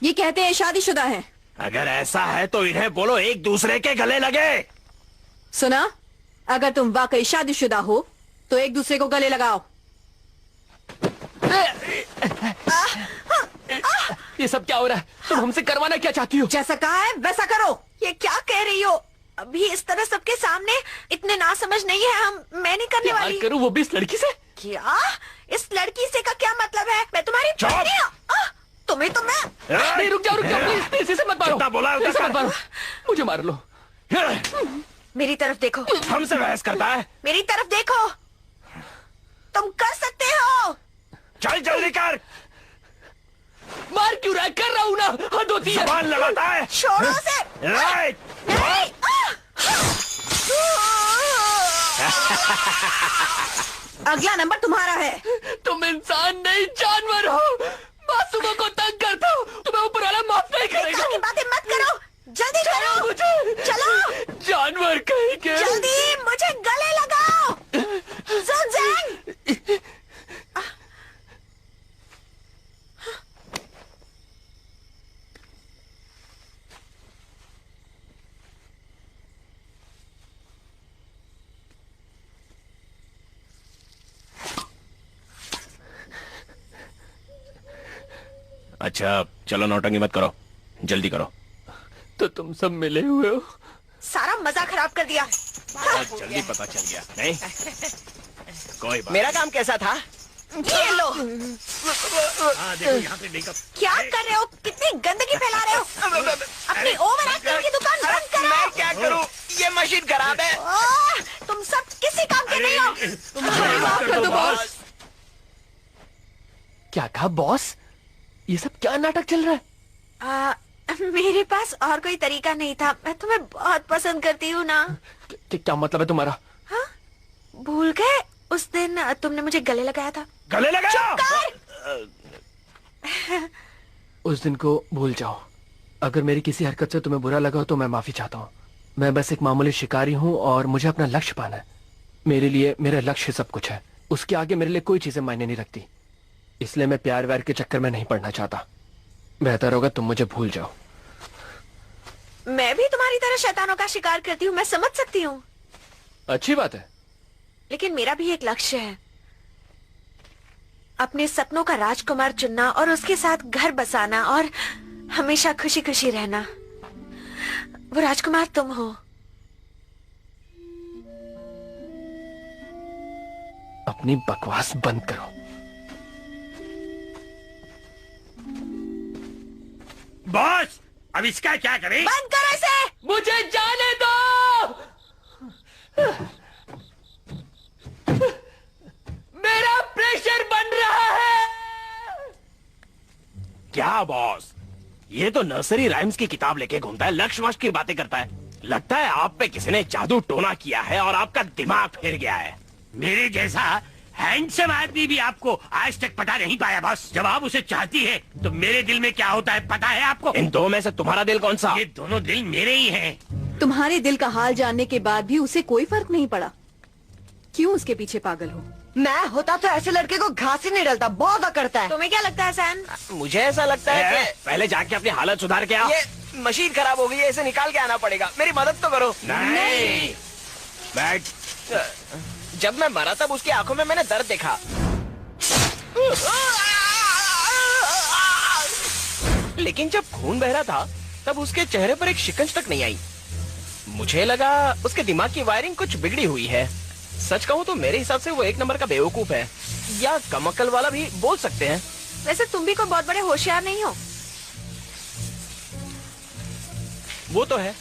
ये कहते हैं शादीशुदा है। अगर ऐसा है तो इन्हें बोलो एक दूसरे के गले लगे। सुना, अगर तुम वाकई शादीशुदा हो तो एक दूसरे को गले लगाओ। ये सब क्या हो रहा है? तुम हमसे करवाना क्या चाहती हो? जैसा कहा है वैसा करो। ये क्या कह रही हो? अभी इस तरह सबके सामने इतने नासमझ नहीं है हम। मैं नहीं करने वाली। करूं वो भी इस लड़की से? क्या? इस लड़की से का क्या मतलब है? मैं तुम्हारी पत्नी हूं। तुम्हें तो मैं नहीं, रुक जाओ प्लीज, इसे मत मारो। कितना बोला है? इसे मत मारो, मुझे मार लो। मेरी तरफ देखो। हमसे बहस करता है। मेरी तरफ देखो। तुम कर सकते हो। चल जल्दी कर। मार क्यों रहा है? कर रहा हूं ना। हद होती है। जबान लगाता है। छोड़ो उसे। राइट। नहीं। अगला नंबर तुम्हारा है। तुम इंसान नहीं जानवर हो। मासूमों को तंग करते हो। तुम्हें ऊपर वाला माफ नहीं करेगा। की बातें मत करो। जल्दी करो। मुझे चलो। जानवर कहीं के। जल्दी मुझे गले लगाओ। ज़ुनज़ेंग। अच्छा चलो नौटंकी मत करो, जल्दी करो। तो तुम सब मिले हुए हो? सारा मजा खराब कर दिया। बहुत जल्दी पता चल गया। नहीं कोई बात। मेरा काम कैसा था? ये लो। देखो यहाँ पे मेकअप। क्या कर रहे हो? कितनी गंदगी फैला रहे हो? अपनी ओवर एक्टिंग की दुकान बंद करो। मैं क्या करूं? ये मशीन खराब है। तुम सब किसी काम के नहीं हो। माफ कर दो बॉस। क्या कहा बॉस? ये सब क्या नाटक चल रहा है? मेरे पास और कोई तरीका नहीं था। मैं तुम्हें बहुत पसंद करती हूँ ना। क्या मतलब है तुम्हारा? हाँ? भूल गए उस दिन तुमने मुझे गले लगाया था? गले लगाया? उस दिन को भूल जाओ। अगर मेरी किसी हरकत से तुम्हें बुरा लगा हो तो मैं माफी चाहता हूँ। मैं बस एक मामूली शिकारी हूँ और मुझे अपना लक्ष्य पाना है। मेरे लिए मेरा लक्ष्य सब कुछ है। उसके आगे मेरे लिए कोई चीजें मायने नहीं रखती। इसलिए मैं प्यार व्यार के चक्कर में नहीं पड़ना चाहता। बेहतर होगा तुम मुझे भूल जाओ। मैं भी तुम्हारी तरह शैतानों का शिकार करती हूँ, मैं समझ सकती हूँ। अच्छी बात है। लेकिन मेरा भी एक लक्ष्य है, अपने सपनों का राजकुमार चुनना और उसके साथ घर बसाना और हमेशा खुशी खुशी रहना। वो राजकुमार तुम हो। अपनी बकवास बंद करो। बॉस अब इसका क्या करें? बंद करो इसे। मुझे जाने दो। मेरा प्रेशर बन रहा है। क्या बॉस, ये तो नर्सरी राइम्स की किताब लेके घूमता है, लक्ष्य वक्ष की बातें करता है। लगता है आप पे किसी ने जादू टोना किया है और आपका दिमाग फिर गया है। मेरे जैसा हैंडसम आदमी भी आपको आज तक पता नहीं पाया बॉस। जब आप उसे चाहती है तो मेरे दिल में क्या होता है पता है आपको? इन दो में से तुम्हारा दिल कौन सा? ये दोनों दिल मेरे ही हैं। तुम्हारे दिल का हाल जानने के बाद भी उसे कोई फर्क नहीं पड़ा। क्यों उसके पीछे पागल हो? मैं होता तो ऐसे लड़के को घास ही नहीं डलता, बहुत अकड़ता है। तुम्हें क्या लगता है सैन? मुझे ऐसा लगता है कि पहले जाके अपनी हालत सुधार के आओ। ये मशीन खराब हो गई है, इसे निकाल के आना पड़ेगा। मेरी मदद तो करो। नहीं बैठ। जब मैं मरा तब उसकी आंखों में मैंने दर्द देखा। लेकिन जब खून बह रहा था तब उसके चेहरे पर एक शिकंज तक नहीं आई। मुझे लगा उसके दिमाग की वायरिंग कुछ बिगड़ी हुई है। सच कहूँ तो मेरे हिसाब से वो एक नंबर का बेवकूफ है, या कम अक्ल वाला भी बोल सकते हैं। वैसे तुम भी कोई बहुत बड़े होशियार नहीं हो। वो तो है,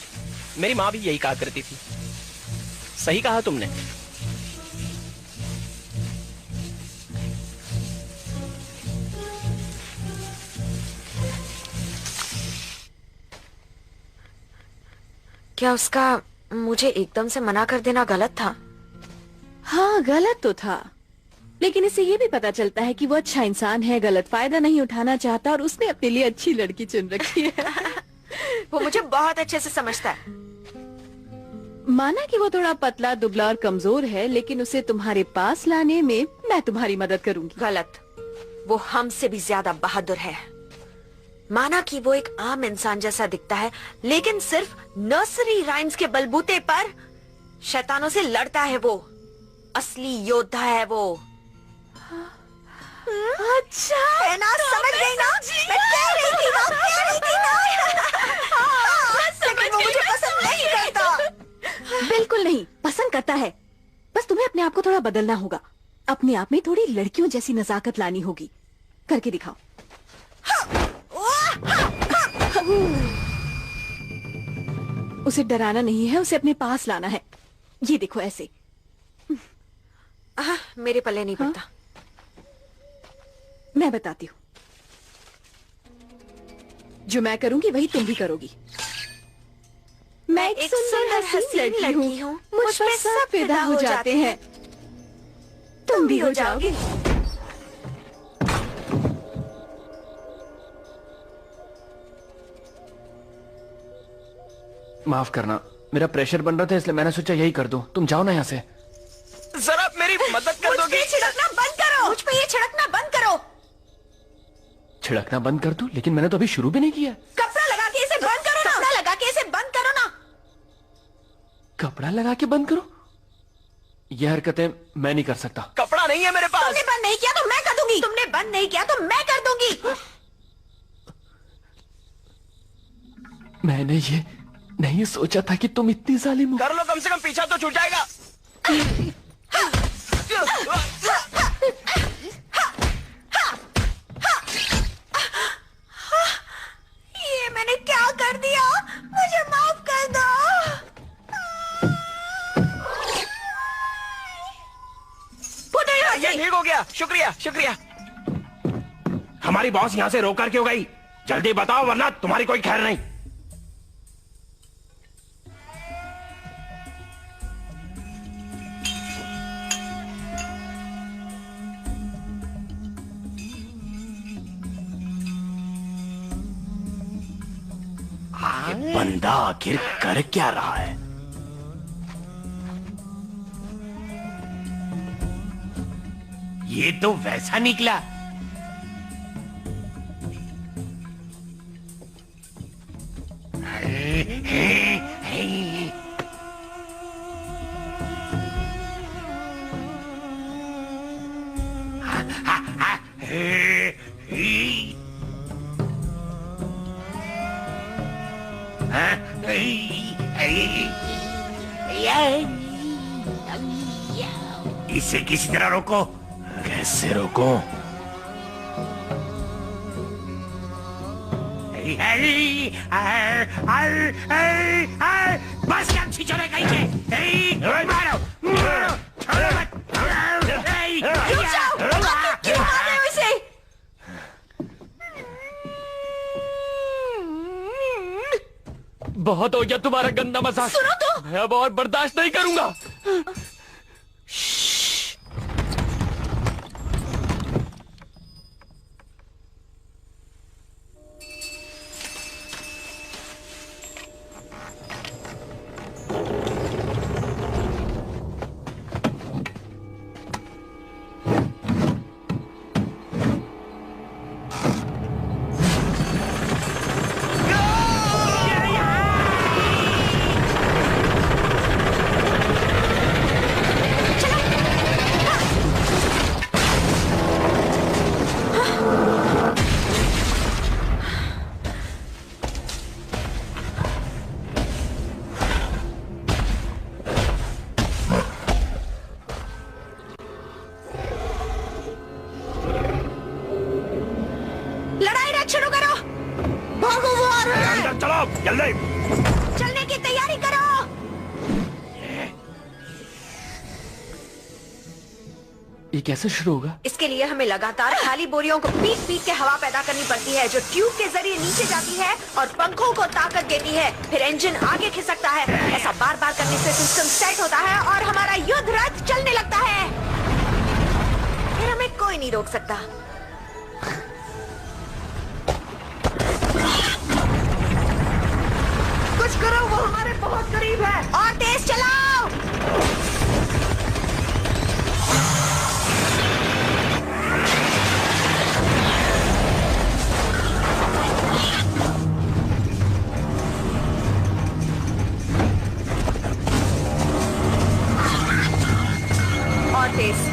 मेरी माँ भी यही कहा करती थी। सही कहा तुमने। क्या उसका मुझे एकदम से मना कर देना गलत था? हाँ गलत तो था, लेकिन इससे ये भी पता चलता है कि वो अच्छा इंसान है, गलत फायदा नहीं उठाना चाहता और उसने अपने लिए अच्छी लड़की चुन रखी है। वो मुझे बहुत अच्छे से समझता है। माना कि वो थोड़ा पतला दुबला और कमजोर है, लेकिन उसे तुम्हारे पास लाने में मैं तुम्हारी मदद करूंगी। गलत, वो हमसे भी ज्यादा बहादुर है। माना कि वो एक आम इंसान जैसा दिखता है, लेकिन सिर्फ नर्सरी राइम्स के बलबूते पर शैतानों से लड़ता है। वो असली योद्धा है वो। अच्छा है ना? समझ गई ना? मैं कह रही थी ना, कह रही थी ना। लेकिन वो मुझे पसंद नहीं करता। बिल्कुल नहीं, पसंद करता है। बस तुम्हें अपने आप को थोड़ा बदलना होगा। अपने आप में थोड़ी लड़कियों जैसी नजाकत लानी होगी। करके दिखाओ। उसे डराना नहीं है, उसे अपने पास लाना है। ये देखो ऐसे। मेरे पल्ले नहीं पड़ता। मैं बताती हूँ, जो मैं करूंगी वही तुम भी करोगी। मैं एक सुंदर हसीन लड़की हूँ, मुझ पर सब फिदा हो जाते हैं। तुम भी हो जाओगे। माफ करना, मेरा प्रेशर बन रहा था इसलिए मैंने सोचा यही कर दूं। तुम जाओ ना यहाँ से। जरा मेरी मदद कर दोगे? मुझ पे छिड़कना बंद करो। मुझ पे ये छिड़कना बंद करो। छिड़कना बंद कर दूं? लेकिन मैंने तो अभी शुरू भी नहीं किया। कपड़ा लगा के इसे बंद करो ना। कपड़ा लगा के इसे बंद करो ना। कपड़ा लगा के बंद करो? ये हरकतें मैं नहीं कर सकता। कपड़ा नहीं है मेरे पास। तुमने बंद नहीं किया तो मैं कर दूंगी। तुमने बंद नहीं किया तो मैं कर दूंगी। मैंने ये नहीं सोचा था कि तुम इतनी जालिम हो। कर लो, कम से कम पीछा तो छूट जाएगा। ये मैंने क्या कर दिया? मुझे माफ कर दो। ये ठीक हो गया, शुक्रिया शुक्रिया। हमारी बॉस यहाँ से रोक कर क्यों गई? जल्दी बताओ वरना तुम्हारी कोई खैर नहीं। ये बंदा आखिर कर क्या रहा है? ये तो वैसा निकला। इसे किसी तरह रोको। कैसे रोको? बस क्या छिछोरे कहीं के। मारो मारो, छोड़ो मत। रुक जाओ, क्यों मार रहे हो इसे? बहुत हो गया तुम्हारा गंदा मजाक। सुनो तो। मैं अब और बर्दाश्त नहीं करूंगा। जल्दी चलने की तैयारी करो। ये कैसे शुरू होगा? इसके लिए हमें लगातार खाली बोरियों को पीट पीट के हवा पैदा करनी पड़ती है, जो ट्यूब के जरिए नीचे जाती है और पंखों को ताकत देती है। फिर इंजन आगे खिसकता है। ऐसा बार बार करने से सिस्टम सेट होता है और हमारा युद्ध रथ चलने लगता है। फिर हमें कोई नहीं रोक सकता। कुछ करो, वो हमारे बहुत करीब है। और तेज चलाओ। और तेज।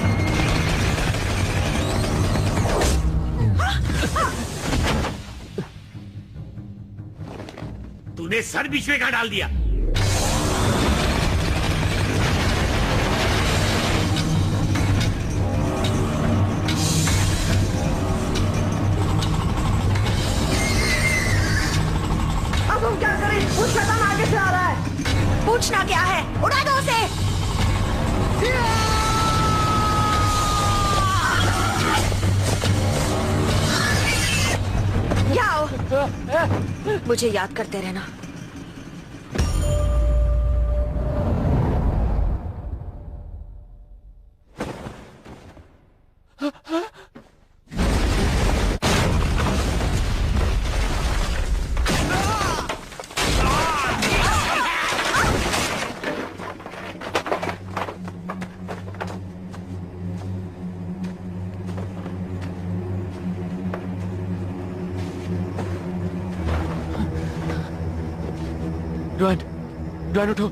तूने सर बीच में कहाँ डाल दिया? अब हम क्या करें? वो शैतान आगे से आ रहा है। पूछना क्या है? उड़ा दो उसे। आओ, मुझे याद करते रहना। ड्वान उठो,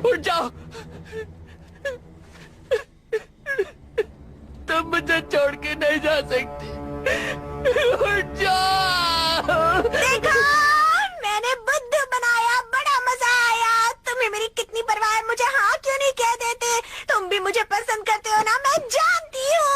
उठ जाओ। तुम मुझे छोड़ के नहीं जा सकती। उठ जाओ। देखा, मैंने बुद्धि मुझे पसंद करते हो ना, मैं जानती हूँ।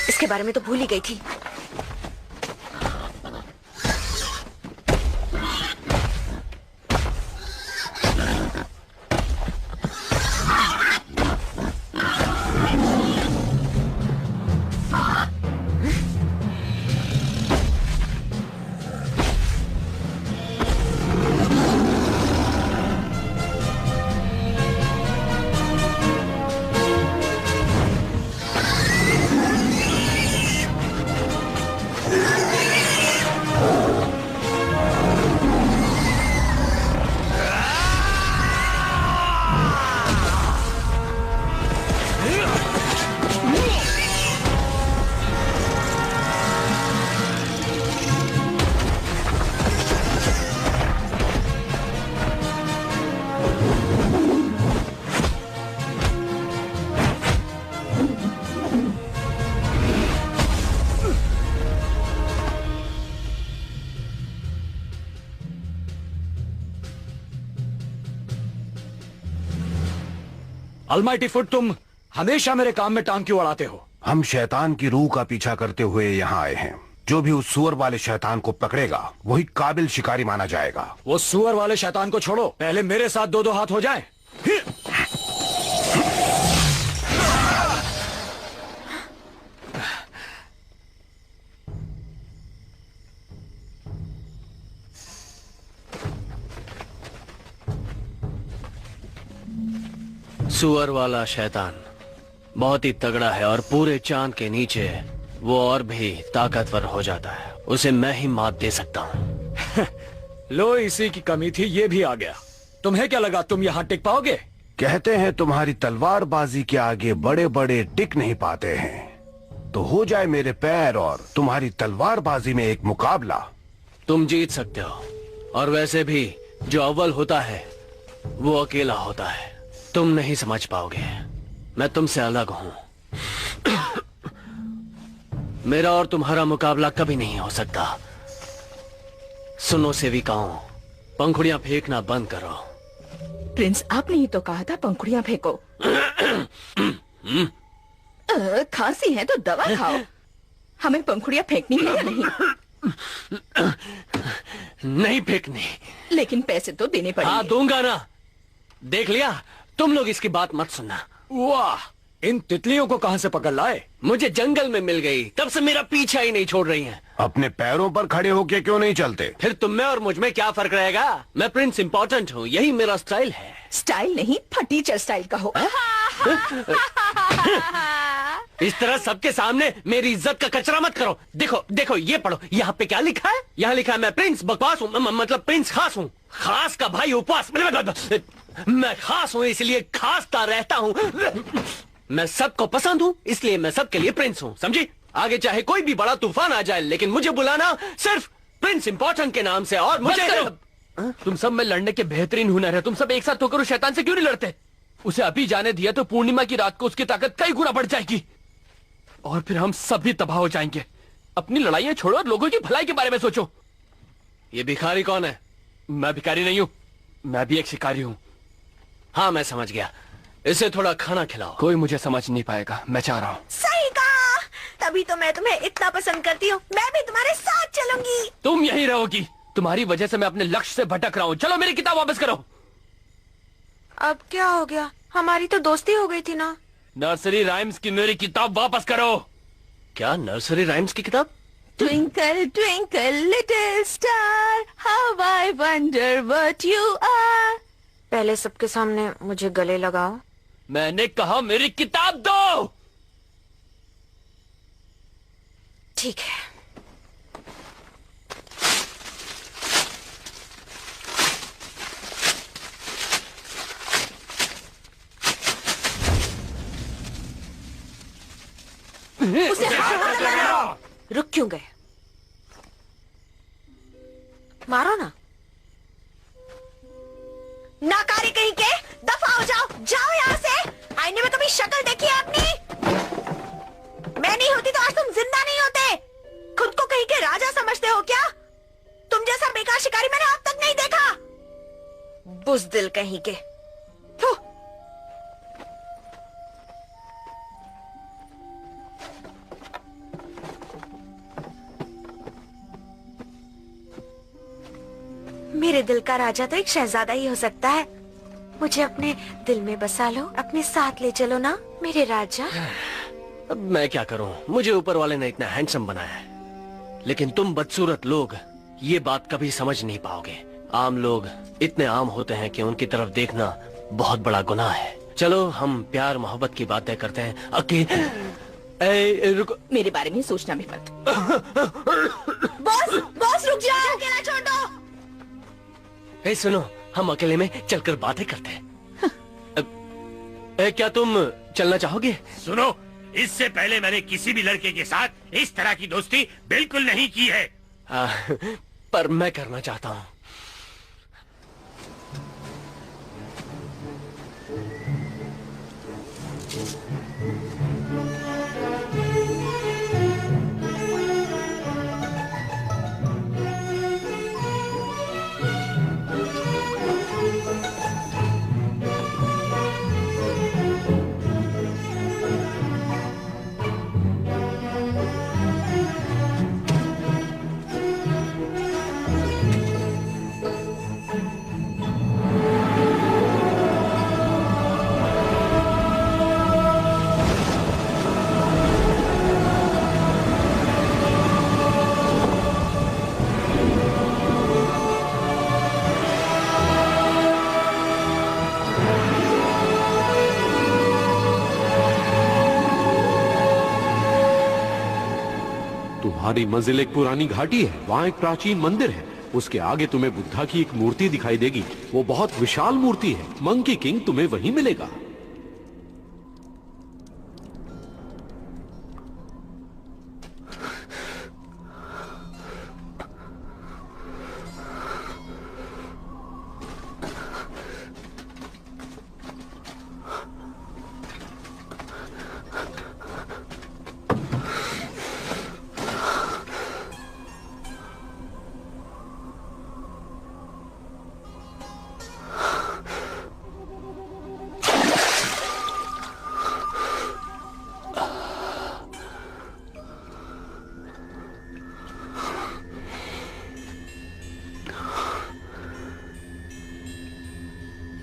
इसके बारे में तो भूल ही गई थी। अलमाइटी फुट, तुम हमेशा मेरे काम में टांग क्यों अड़ाते हो? हम शैतान की रूह का पीछा करते हुए यहाँ आए हैं। जो भी उस सुअर वाले शैतान को पकड़ेगा वही काबिल शिकारी माना जाएगा। वो सुअर वाले शैतान को छोड़ो, पहले मेरे साथ दो दो हाथ हो जाएं। सुअर वाला शैतान बहुत ही तगड़ा है और पूरे चांद के नीचे वो और भी ताकतवर हो जाता है। उसे मैं ही मात दे सकता हूँ। लो, इसी की कमी थी, ये भी आ गया। तुम्हें क्या लगा तुम यहाँ टिक पाओगे? कहते हैं तुम्हारी तलवारबाजी के आगे बड़े बड़े टिक नहीं पाते हैं। तो हो जाए मेरे पैर और तुम्हारी तलवारबाजी में एक मुकाबला। तुम जीत सकते हो, और वैसे भी जो अव्वल होता है वो अकेला होता है। तुम नहीं समझ पाओगे, मैं तुमसे अलग हूं। मेरा और तुम्हारा मुकाबला कभी नहीं हो सकता। सुनो सेविकाओं, पंखुड़ियां फेंकना बंद करो। प्रिंस, आपने ही तो कहा था पंखुड़ियां फेंको। खांसी है तो दवा खाओ। हमें पंखुड़ियां फेंकनी है या नहीं? नहीं फेंकनी। लेकिन पैसे तो देने पड़ेंगे। हाँ, दूंगा ना। देख लिया, तुम लोग इसकी बात मत सुनना। वाह, इन तितलियों को कहां से पकड़ लाए? मुझे जंगल में मिल गई, तब से मेरा पीछा ही नहीं छोड़ रही हैं। अपने पैरों पर खड़े होके क्यों नहीं चलते? फिर तुम में और मुझ में क्या फर्क रहेगा? मैं प्रिंस इम्पोर्टेंट हूँ, यही मेरा स्टाइल है। स्टाइल नहीं, फटीचर स्टाइल का हो। इस तरह सबके सामने मेरी इज्जत का कचरा मत करो। देखो देखो, ये पढ़ो, यहाँ पे क्या लिखा है? यहाँ लिखा है मैं प्रिंस बकवास हूँ, मतलब प्रिंस खास हूँ। खास का भाई उपवास। मैं खास हूँ इसलिए खासता रहता हूँ। मैं सबको पसंद हूँ इसलिए मैं सबके लिए प्रिंस हूँ, समझी? आगे चाहे कोई भी बड़ा तूफान आ जाए, लेकिन मुझे बुलाना सिर्फ प्रिंस इम्पोर्टेंट के नाम से। और मुझे तुम सब में लड़ने के बेहतरीन हुनर है। तुम सब एक साथ होकर उस शैतान से क्यों नहीं लड़ते? उसे अभी जाने दिया तो पूर्णिमा की रात को उसकी ताकत कई गुना बढ़ जाएगी और फिर हम सब भी तबाह हो जाएंगे। अपनी लड़ाइयां छोड़ो और लोगों की भलाई के बारे में सोचो। ये भिखारी कौन है? मैं भिखारी नहीं हूँ, मैं भी एक शिकारी हूँ। हाँ, मैं समझ गया। इसे थोड़ा खाना खिलाओ। कोई मुझे समझ नहीं पाएगा, मैं चाह रहा हूँ। सही कहा, तभी तो मैं तुम्हें इतना पसंद करती हूँ। मैं भी तुम्हारे साथ चलूंगी। तुम यहीं रहोगी। तुम्हारी वजह से मैं अपने लक्ष्य से भटक रहा हूँ। चलो मेरी किताब वापस करो। अब क्या हो गया? हमारी तो दोस्ती हो गई थी ना। नर्सरी राइम्स की मेरी किताब वापस करो। क्या नर्सरी राइम्स की किताब? Twinkle, twinkle, little star, how I wonder what you are. पहले सबके सामने मुझे गले लगाओ। मैंने कहा मेरी किताब दो। ठीक है। उसे हाथ लगाओ। रुक क्यों गए? मारो ना। नाकारी कहीं के, दफा हो जाओ, जाओ यहाँ से। आईने में कभी शक्ल देखी है अपनी? मैं नहीं होती तो आज तुम जिंदा नहीं होते। खुद को कहीं के राजा समझते हो क्या? तुम जैसा बेकार शिकारी मैंने अब तक नहीं देखा। बुज़दिल कहीं के। फू। मेरे दिल का राजा तो एक शहजादा ही हो सकता है। मुझे अपने दिल में बसा लो, अपने साथ ले चलो ना मेरे राजा। अब मैं क्या करूं? मुझे ऊपर वाले ने इतना हैंडसम बनाया है, लेकिन तुम बदसूरत लोग ये बात कभी समझ नहीं पाओगे। आम लोग इतने आम होते हैं कि उनकी तरफ देखना बहुत बड़ा गुनाह है। चलो हम प्यार मोहब्बत की बातें करते हैं। रुको, मेरे बारे में सोचना भी मत। बॉस रुक जाओ, अकेला छोड़ दो। सुनो, हम अकेले में चलकर बातें करते हैं। क्या तुम चलना चाहोगे? सुनो, इससे पहले मैंने किसी भी लड़के के साथ इस तरह की दोस्ती बिल्कुल नहीं की है। पर मैं करना चाहता हूँ। तुम्हारी मंजिल एक पुरानी घाटी है, वहाँ एक प्राचीन मंदिर है। उसके आगे तुम्हें बुद्धा की एक मूर्ति दिखाई देगी। वो बहुत विशाल मूर्ति है। मंकी किंग तुम्हें वहीं मिलेगा।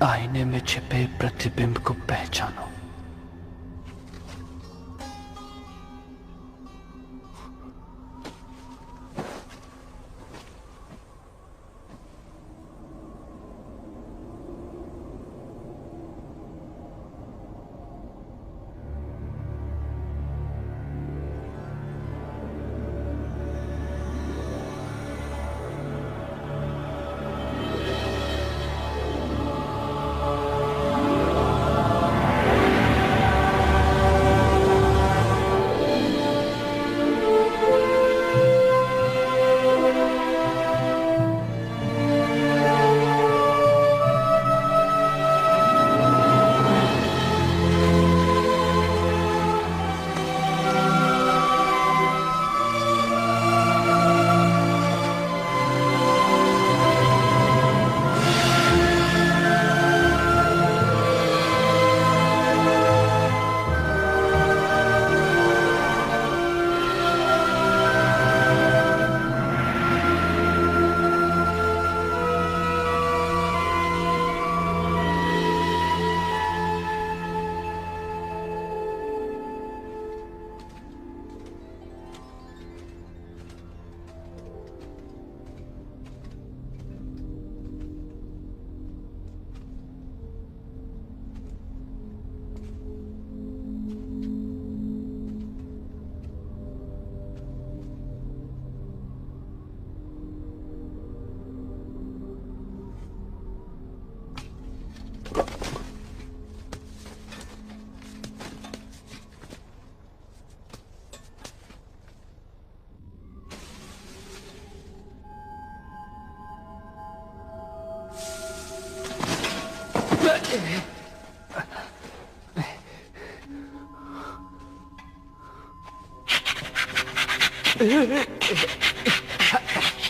आईने में छिपे प्रतिबिंब को पहचानो।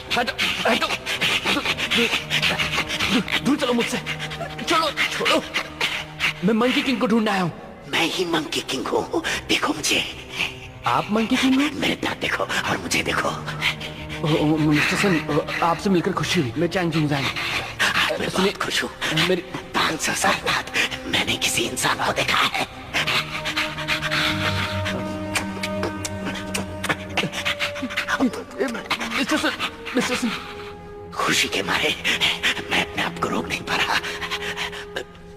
हटो हटो, दूर चलो मुझसे, चलो छोड़ो। मैं मंकी किंग को ढूंढ आया हूँ। मैं ही मंकी किंग हूँ, देखो मुझे। आप मंकी किंग हो? मेरे दांत देखो और मुझे देखो। मिस्टर सन, आपसे मिलकर खुशी हुई। मैं चैंग जुंगजान। आज मैं बहुत खुश हूँ। मेरी 500 साल बाद मैंने किसी इंसान को देखा है। मिस्टर सन, खुशी के मारे मैं अपने आप को रोक नहीं पा रहा।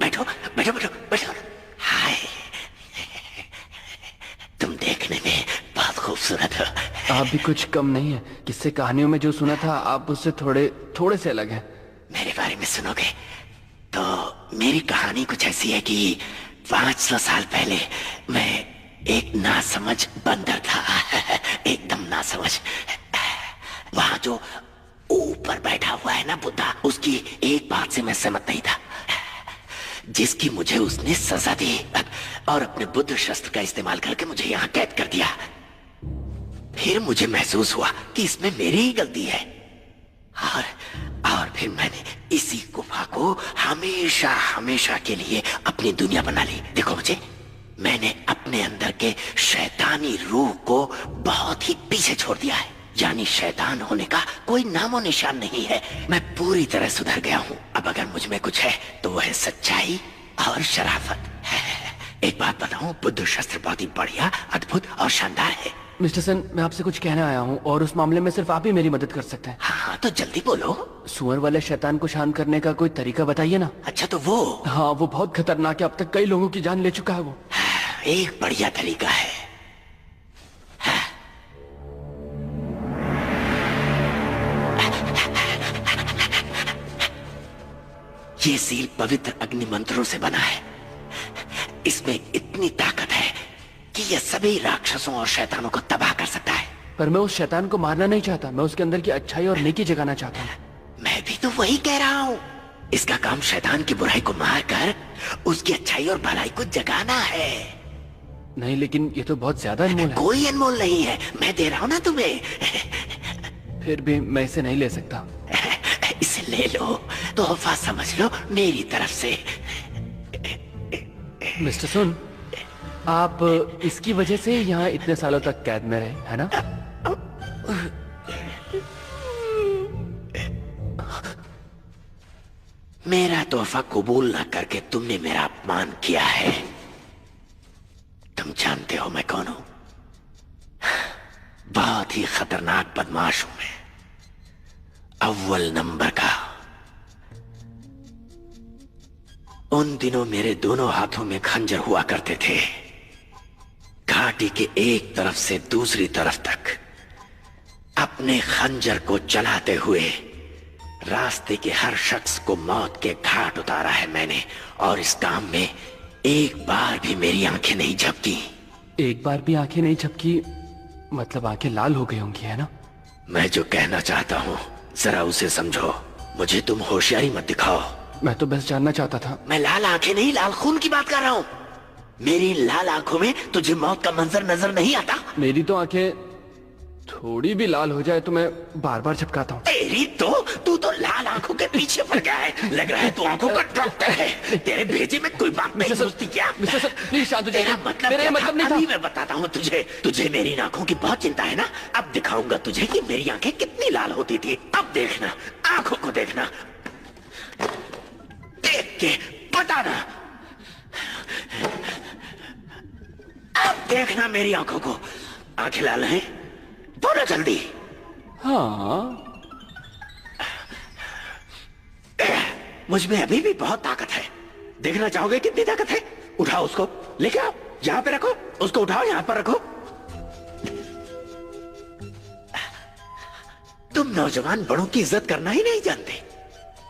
बैठो बैठो बैठो बैठो। हाय, तुम देखने में बहुत खूबसूरत हो। आप भी कुछ कम नहीं है। किस्से कहानियों में जो सुना था आप उससे थोड़े से अलग हैं। मेरे बारे में सुनोगे तो मेरी कहानी कुछ ऐसी है कि 500 साल पहले मैं एक नासमझ बंदर था। एकदम नासमझ। वहां जो ऊपर बैठा हुआ है ना बुद्धा, उसकी एक बात से मैं सहमत नहीं था, जिसकी मुझे उसने सजा दी और अपने बुद्ध शस्त्र का इस्तेमाल करके मुझे यहाँ कैद कर दिया। फिर मुझे महसूस हुआ कि इसमें मेरी ही गलती है और फिर मैंने इसी गुफा को हमेशा हमेशा के लिए अपनी दुनिया बना ली। देखो मुझे, मैंने अपने अंदर के शैतानी रूह को बहुत ही पीछे छोड़ दिया है। यानी शैतान होने का कोई नामो निशान नहीं है। मैं पूरी तरह सुधर गया हूँ। अब अगर मुझ में कुछ है तो वह है सच्चाई और शराफत। एक बात बताऊं, बुद्ध शस्त्र बहुत ही बढ़िया, अद्भुत और शानदार है। मिस्टर सन, मैं आपसे कुछ कहना आया हूँ और उस मामले में सिर्फ आप ही मेरी मदद कर सकते हैं। हाँ तो जल्दी बोलो। सुअर वाले शैतान को शांत करने का कोई तरीका बताइए ना। अच्छा तो वो? हाँ, वो बहुत खतरनाक है। अब तक कई लोगों की जान ले चुका है वो। एक बढ़िया तरीका है। ये सील पवित्र अग्नि मंत्रों से बना है। इसमें इतनी ताकत है कि यह सभी राक्षसों और शैतानों को तबाह कर सकता है। पर मैं उस शैतान को मारना नहीं चाहता। मैं उसके अंदर की अच्छाई और नेकी जगाना चाहता हूँ। मैं भी तो वही कह रहा हूँ। इसका काम शैतान की बुराई को मारकर उसकी अच्छाई और भलाई को जगाना है। नहीं, लेकिन ये तो बहुत ज्यादा अनमोल है। कोई अनमोल नहीं है, मैं दे रहा हूँ ना तुम्हें। फिर भी मैं इसे नहीं ले सकता। इसे ले लो, तोहफा समझ लो मेरी तरफ से। मिस्टर सुन, आप इसकी वजह से यहाँ इतने सालों तक कैद में रहे, है ना? मेरा तोहफा कबूल न करके तुमने मेरा अपमान किया है। तुम जानते हो मैं कौन हूं? बहुत ही खतरनाक बदमाश हूं मैं, अव्वल नंबर का। उन दिनों मेरे दोनों हाथों में खंजर हुआ करते थे। घाटी के एक तरफ से दूसरी तरफ तक अपने खंजर को चलाते हुए रास्ते के हर शख्स को मौत के घाट उतारा है मैंने। और इस काम में एक बार भी मेरी आंखें नहीं झपकी। एक बार भी आंखें नहीं झपकी मतलब आंखें लाल हो गई होंगी, है ना? मैं जो कहना चाहता हूँ जरा उसे समझो। मुझे तुम होशियारी मत दिखाओ। मैं तो बस जानना चाहता था। मैं लाल आंखें नहीं, लाल खून की बात कर रहा हूँ। मेरी लाल आंखों में तुझे मौत का मंजर नजर नहीं आता? मेरी तो आंखें थोड़ी भी लाल हो जाए तो मैं बार बार झपकाता हूँ। तेरी तो तू तो लाल आंखों के पीछे पड़ गया है। लग रहा है तू आंखों का डॉक्टर है। तेरे भेजे में कोई बात नहीं घुसती क्या? प्लीज शांत हो जाइए। तेरा मतलब मेरा मतलब नहीं था। अभी मैं बताता हूँ तुझे। तुझे मेरी आंखों की बहुत चिंता है ना? अब दिखाऊंगा तुझे कि मेरी आंखें कितनी लाल होती थी। अब देखना, आंखों को देखना, देख के बताना। अब देखना मेरी आंखों को। आंखें लाल हैं? बोलो जल्दी। हाँ, मुझ में अभी भी बहुत ताकत है। देखना चाहोगे कितनी ताकत है? उठाओ उसको, लेके आओ, यहाँ पे रखो। उसको उठाओ, यहाँ पर रखो। तुम नौजवान बड़ों की इज्जत करना ही नहीं जानते।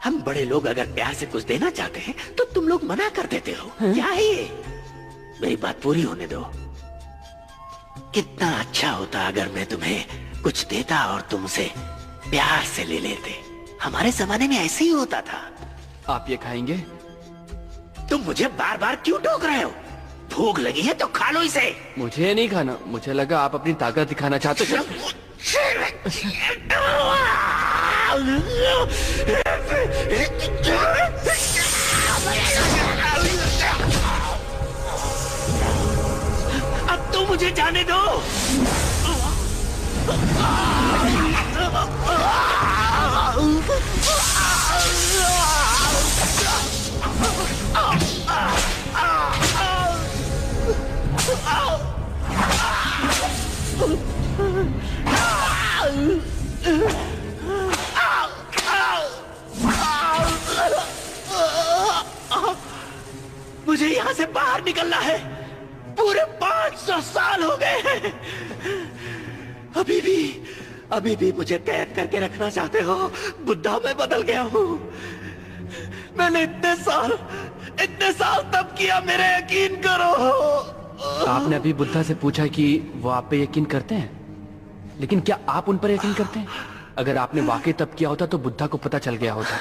हम बड़े लोग अगर प्यार से कुछ देना चाहते हैं तो तुम लोग मना कर देते हो। क्या है ये? मेरी बात पूरी होने दो। कितना अच्छा होता अगर मैं तुम्हें कुछ देता और तुम उसे प्यार से ले लेते। हमारे जमाने में ऐसे ही होता था। आप ये खाएंगे? तुम मुझे बार बार क्यों टोक रहे हो? भूख लगी है तो खा लो इसे। मुझे नहीं खाना, मुझे लगा आप अपनी ताकत दिखाना चाहते थे। अब तो मुझे जाने दो। मुझे यहाँ से बाहर निकलना है। पूरे 500 साल हो गए हैं। अभी भी मुझे कैद करके रखना चाहते हो? बुद्धा मैं बदल गया हूँ। मैंने इतने साल तब किया, मेरे यकीन करो। आपने अभी बुद्धा से पूछा कि वो आप पे यकीन करते हैं, लेकिन क्या आप उन पर यकीन करते हैं? अगर आपने वाकई तब किया होता तो बुद्धा को पता चल गया होता।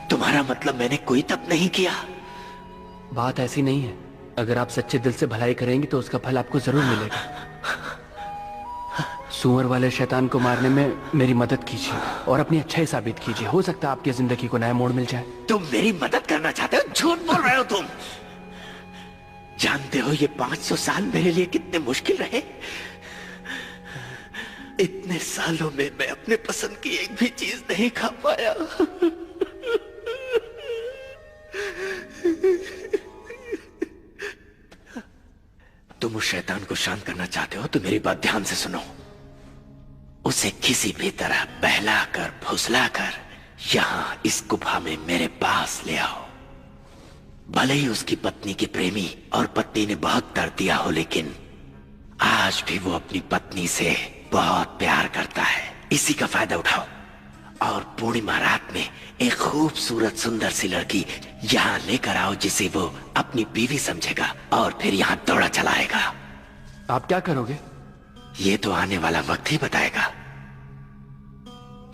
तुम्हारा मतलब मैंने कोई तप नहीं किया? बात ऐसी नहीं है। अगर आप सच्चे दिल से भलाई करेंगे तो उसका फल आपको जरूर मिलेगा। सुअर वाले शैतान को मारने में मेरी मदद कीजिए और अपनी अच्छाई साबित कीजिए। हो सकता है आपकी जिंदगी को नया मोड़ मिल जाए। तुम मेरी मदद करना चाहते हो? झूठ बोल रहे हो तुम। जानते हो ये 500 साल मेरे लिए कितने मुश्किल रहे? इतने सालों में मैं अपने पसंद की एक भी चीज नहीं खा पाया। तुम उस शैतान को शांत करना चाहते हो तो मेरी बात ध्यान से सुनो। उसे किसी भी तरह बहलाकर फुसलाकर यहां इस गुफा में मेरे पास ले आओ। भले ही उसकी पत्नी के प्रेमी और पत्नी ने बहुत दर्द दिया हो, लेकिन आज भी वो अपनी पत्नी से बहुत प्यार करता है। इसी का फायदा उठाओ और पूर्णिमा रात में एक खूबसूरत सुंदर सी लड़की यहाँ लेकर आओ जिसे वो अपनी बीवी समझेगा और फिर यहाँ दौड़ा चलाएगा। आप क्या करोगे? ये तो आने वाला वक्त ही बताएगा।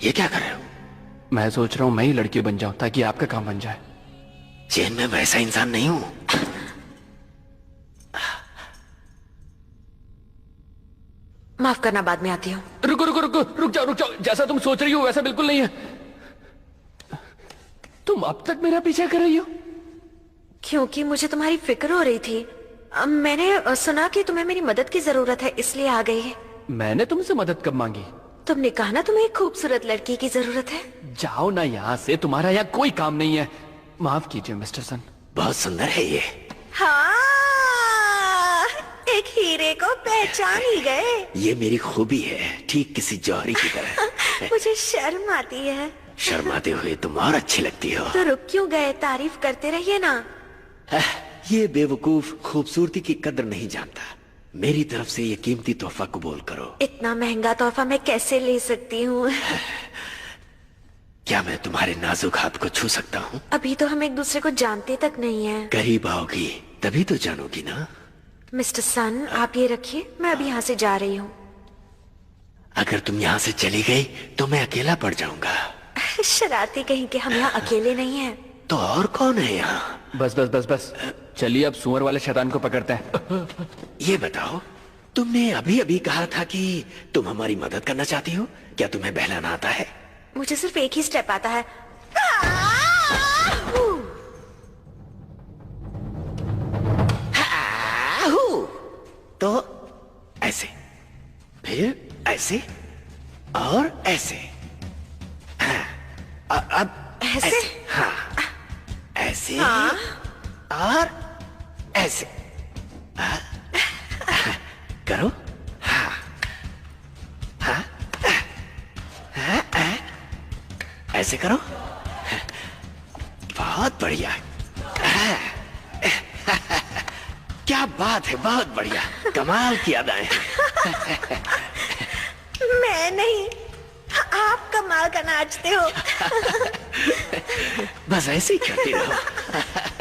ये क्या कर रहे हो? मैं सोच रहा हूँ मैं ही लड़की बन जाऊं ताकि आपका काम बन जाए। चैन में वैसा इंसान नहीं हूं। माफ करना, बाद में आती हूँ। रुको रुको रुको, रुक जाओ। जैसा तुम सोच रही हो वैसा बिल्कुल नहीं है। तुम अब तक मेरा पीछा कर रही हो? क्योंकि मुझे तुम्हारी फिक्र हो रही थी। मैंने सुना कि तुम्हें मेरी मदद की जरूरत है, इसलिए आ गई। मैंने तुमसे मदद कब मांगी? तुमने कहा ना तुम्हें एक खूबसूरत लड़की की जरूरत है। जाओ ना यहाँ से, तुम्हारा यहाँ कोई काम नहीं है। माफ कीजिए मिस्टर सन। बहुत सुंदर है ये। हाँ, एक हीरे को पहचान ही गए। ये मेरी खूबी है, ठीक किसी जौहरी की तरह। मुझे शर्म आती है। शर्माते हुए तुम और अच्छी लगती हो। तो रुक क्यों गए? तारीफ करते रहिए ना। ये बेवकूफ खूबसूरती की कदर नहीं जानता। मेरी तरफ से ये कीमती तोहफा कबूल करो। इतना महंगा तोहफा मैं कैसे ले सकती हूँ? क्या मैं तुम्हारे नाजुक हाथ को छू सकता हूँ? अभी तो हम एक दूसरे को जानते तक नहीं है। करीब आओगी तभी तो जानोगी ना। मिस्टर सन, आप ये रखिए, मैं अभी यहाँ से जा रही हूँ। अगर तुम यहाँ से चली गई तो मैं अकेला पड़ जाऊंगा। शरारती कहीं के, हम यहाँ अकेले नहीं हैं। तो और कौन है यहाँ? बस चलिए अब सुअर वाले शैतान को पकड़ते हैं। ये बताओ, तुमने अभी अभी कहा था कि तुम हमारी मदद करना चाहती हो। क्या तुम्हें बहलाना आता है? मुझे सिर्फ एक ही स्टेप आता है। तो ऐसे, फिर ऐसे और ऐसे। हाँ, अब ऐसे? हाँ, ऐसे हाँ? और ऐसे। हाँ, करो। हाँ, हाँ, हाँ, हाँ, ऐसे करो। बहुत बढ़िया। क्या बात है, बहुत बढ़िया, कमाल की अदाएं। मैं नहीं, आप कमाल का नाचते हो। बस ऐसे ही करती रहो।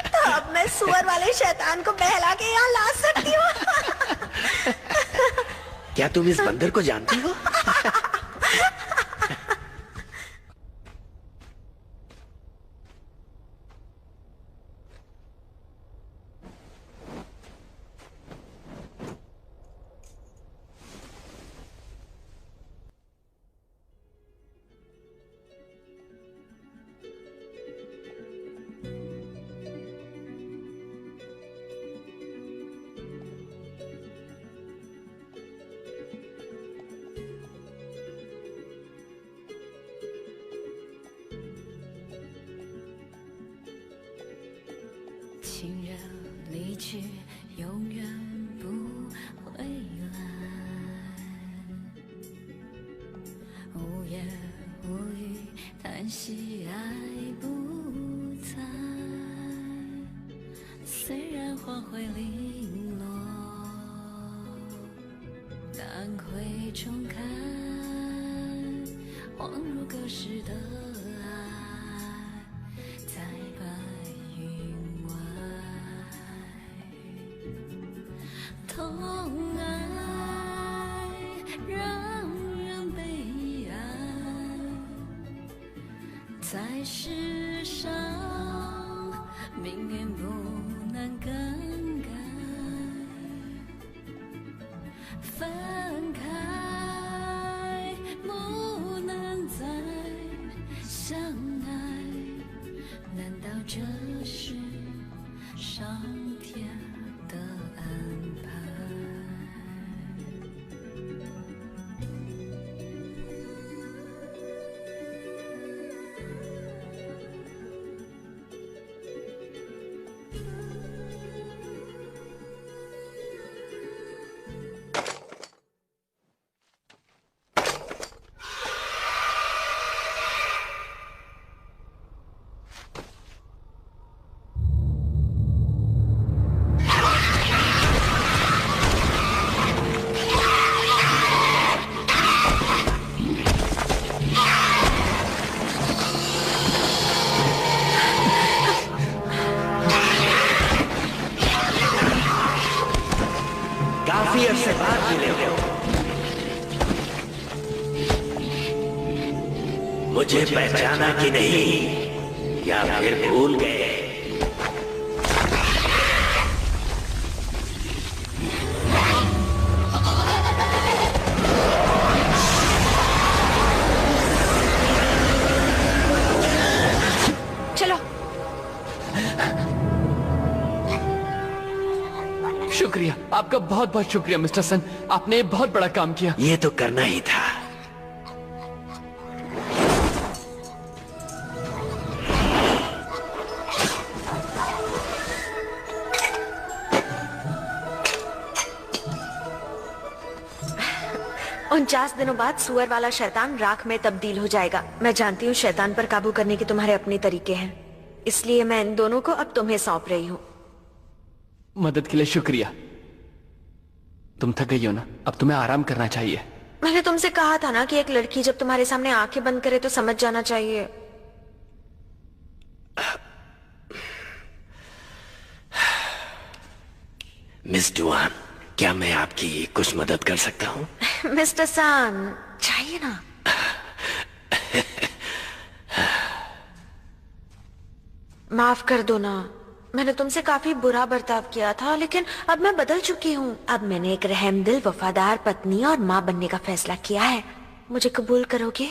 तो अब मैं सुअर वाले शैतान को बहला के यहाँ ला सकती हूँ। क्या तुम इस बंदर को जानती हो? 亲人离去，永远不回来。无言无语，叹息爱不在。虽然花会零落，但会重开，恍如隔世的爱，在白云外。痛爱让人悲哀，在世上命运不能更改，分开不能再相爱，难道这是上天的安排？काफी अरसे बाद मिले हो, मुझे पहचाना कि नहीं, या फिर भूल गए? चलो। शुक्रिया, आपका बहुत बहुत शुक्रिया मिस्टर सन, आपने बहुत बड़ा काम किया। ये तो करना ही था। उनचास दिनों बाद सुअर वाला शैतान राख में तब्दील हो जाएगा। मैं जानती हूँ शैतान पर काबू करने के तुम्हारे अपने तरीके हैं, इसलिए मैं इन दोनों को अब तुम्हें सौंप रही हूँ। मदद के लिए शुक्रिया। तुम थक गई हो ना, अब तुम्हें आराम करना चाहिए। मैंने तुमसे कहा था ना कि एक लड़की जब तुम्हारे सामने आंखें बंद करे तो समझ जाना चाहिए। मिस डुआन, क्या मैं आपकी कुछ मदद कर सकता हूँ? मिस्टर सान, चाहिए ना? माफ कर दो ना, मैंने तुमसे काफी बुरा बर्ताव किया था, लेकिन अब मैं बदल चुकी हूँ। अब मैंने एक रहमदिल, वफादार पत्नी और माँ बनने का फैसला किया है। मुझे कबूल करोगे?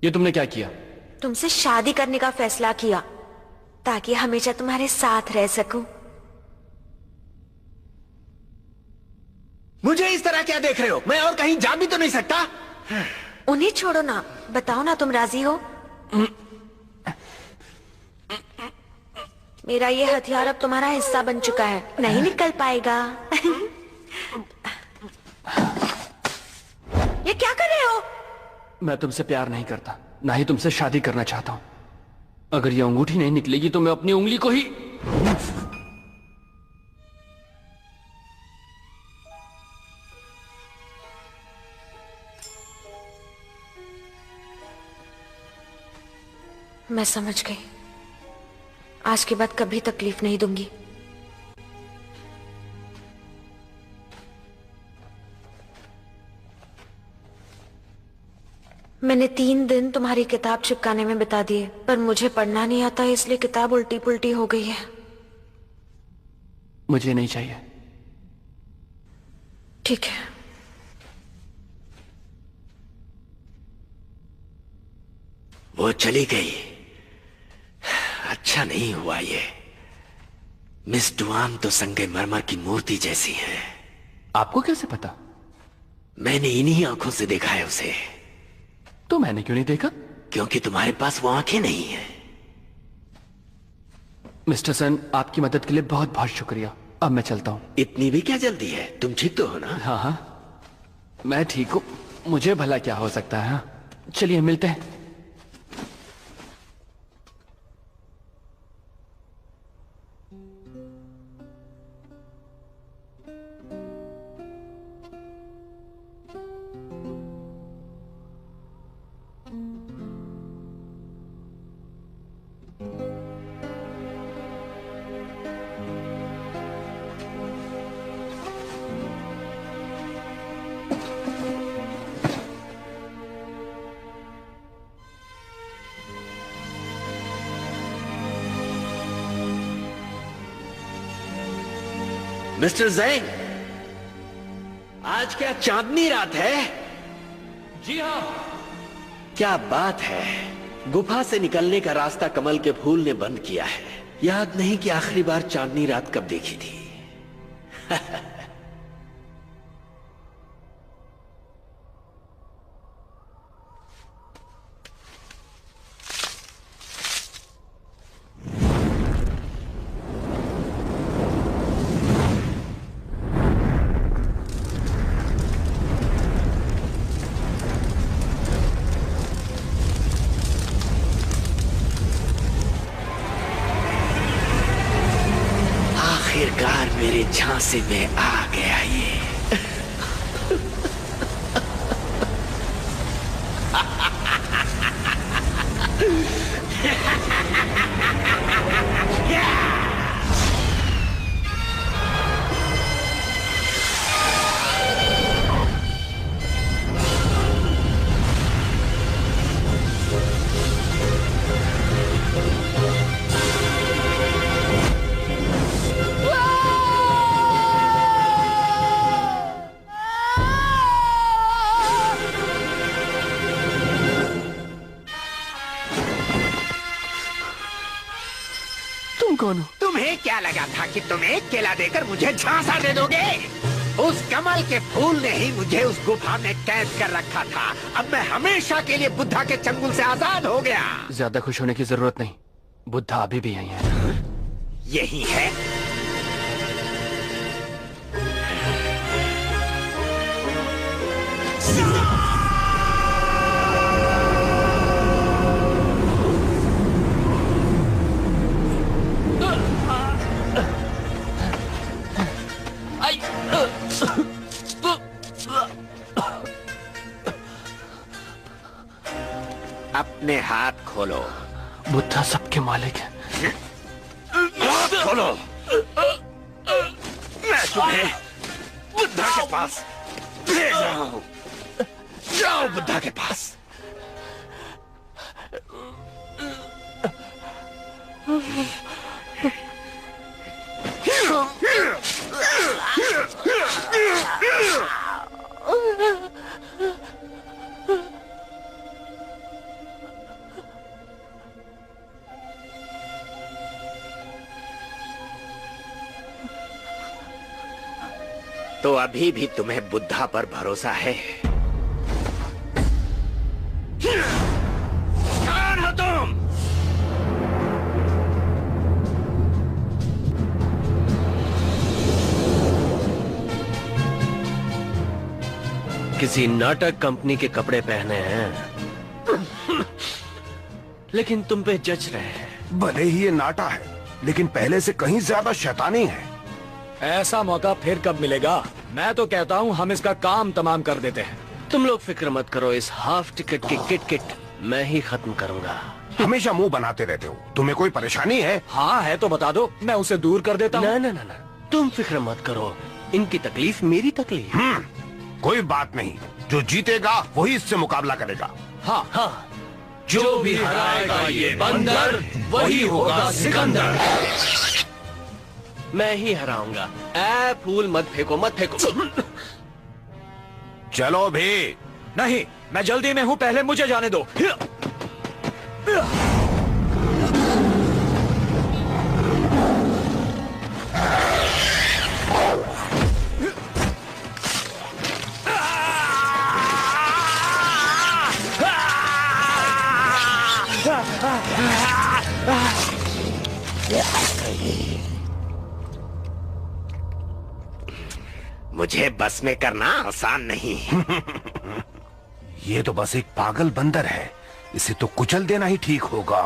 ये तुमने क्या किया? तुमसे शादी करने का फैसला किया ताकि हमेशा तुम्हारे साथ रह सकूं। मुझे इस तरह क्या देख रहे हो? मैं और कहीं जा भी तो नहीं सकता। उन्हें छोड़ो ना, बताओ ना तुम राजी हो? मेरा ये हथियार अब तुम्हारा हिस्सा बन चुका है, नहीं निकल पाएगा। ये क्या कर रहे हो? मैं तुमसे प्यार नहीं करता, ना ही तुमसे शादी करना चाहता हूं। अगर ये अंगूठी नहीं निकलेगी तो मैं अपनी उंगली को ही... मैं समझ गई, आज के बाद कभी तकलीफ नहीं दूंगी। मैंने 3 दिन तुम्हारी किताब चिपकाने में बिता दिए, पर मुझे पढ़ना नहीं आता, इसलिए किताब उल्टी पुल्टी हो गई है। मुझे नहीं चाहिए। ठीक है। वो चली गई, अच्छा नहीं हुआ ये। मिस डुआन तो संगमरमर की मूर्ति जैसी है। आपको कैसे पता? मैंने इन्हीं आंखों से देखा है उसे। तो मैंने क्यों नहीं देखा? क्योंकि तुम्हारे पास वो आंखें नहीं है। मिस्टर सन, आपकी मदद के लिए बहुत बहुत शुक्रिया। अब मैं चलता हूँ। इतनी भी क्या जल्दी है? तुम ठीक तो हो ना? हाँ हाँ, मैं ठीक हूँ। मुझे भला क्या हो सकता है? हाँ? चलिए मिलते हैं। मिस्टर ज़ैंग, आज क्या चांदनी रात है? जी हाँ। क्या बात है। गुफा से निकलने का रास्ता कमल के फूल ने बंद किया है। याद नहीं कि आखिरी बार चांदनी रात कब देखी थी। आखिरकार मेरे झांसे में आ गया ये। कौन हो? तुम्हें क्या लगा था कि तुम एक केला देकर मुझे झांसा दे दोगे? उस कमल के फूल ने ही मुझे उस गुफा में कैद कर रखा था। अब मैं हमेशा के लिए बुद्धा के चंगुल से आजाद हो गया। ज्यादा खुश होने की जरूरत नहीं, बुद्धा अभी भी यही है। यही है? अपने हाथ खोलो। बुद्धा सबके मालिक है। हाथ खोलो। मैं तुम्हें बुद्धा के पास भेज रहा हूं। जाओ बुद्धा के पास। तो अभी भी तुम्हें बुद्धा पर भरोसा है? कौन हो तुम? किसी नाटक कंपनी के कपड़े पहने हैं, लेकिन तुम पे जच रहे हैं। भले ही ये नाटा है, लेकिन पहले से कहीं ज्यादा शैतानी है। ऐसा मौका फिर कब मिलेगा? मैं तो कहता हूँ हम इसका काम तमाम कर देते हैं। तुम लोग फिक्र मत करो, इस हाफ टिकट की किट मैं ही खत्म करूंगा। हमेशा मुंह बनाते रहते हो। तुम्हें कोई परेशानी है? हाँ है तो बता दो, मैं उसे दूर कर देता हूँ। ना, तुम फिक्र मत करो। इनकी तकलीफ मेरी तकलीफ। कोई बात नहीं, जो जीतेगा वही इससे मुकाबला करेगा। हाँ। जो भी हराएगा ये बंदर, वही होगा सिकंदर। मैं ही हराऊंगा। ऐ फूल मत फेंको, मत फेंको। चलो भी। नहीं, मैं जल्दी में हूँ, पहले मुझे जाने दो। मुझे बस में करना आसान नहीं। ये तो बस एक पागल बंदर है, इसे तो कुचल देना ही ठीक होगा।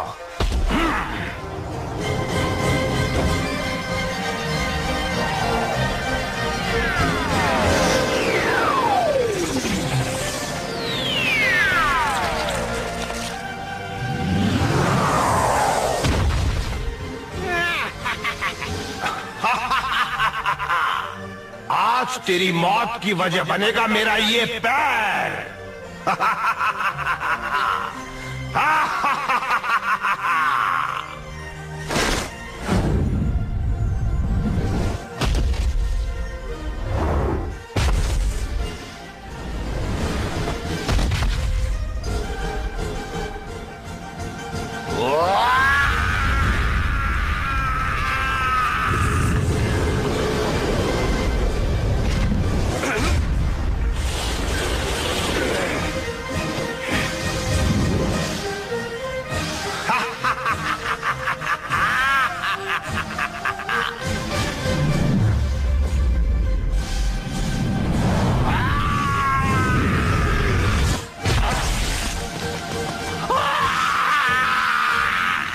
आज तेरी मौत की वजह बनेगा मेरा ये पैर।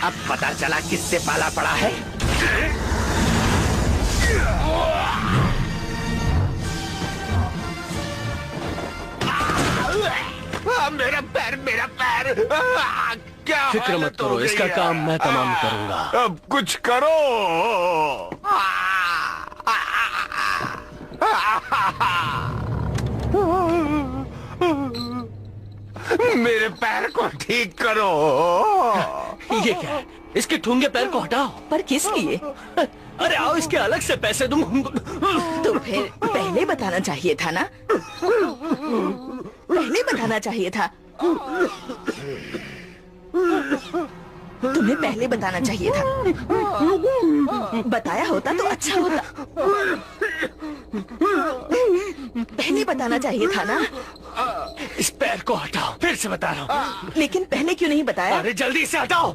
अब पता चला किससे पाला पड़ा है। मेरा पैर, मेरा पैर। क्या फिक्र मत करो, इसका काम मैं तमाम करूंगा। अब कुछ करो। मेरे पैर को ठीक करो। ये क्या है? इसके ठूंगे पैर को हटाओ। पर किस लिए? अरे आओ, इसके अलग से पैसे दूं। तो फिर पहले बताना चाहिए था ना। पहले बताना चाहिए था। तुम्हें पहले बताना चाहिए था। बताया होता तो अच्छा होता। पहले बताना चाहिए था ना। इस पैर को हटाओ, फिर से बता रहा हूँ। लेकिन पहले क्यों नहीं बताया? अरे जल्दी से हटाओ।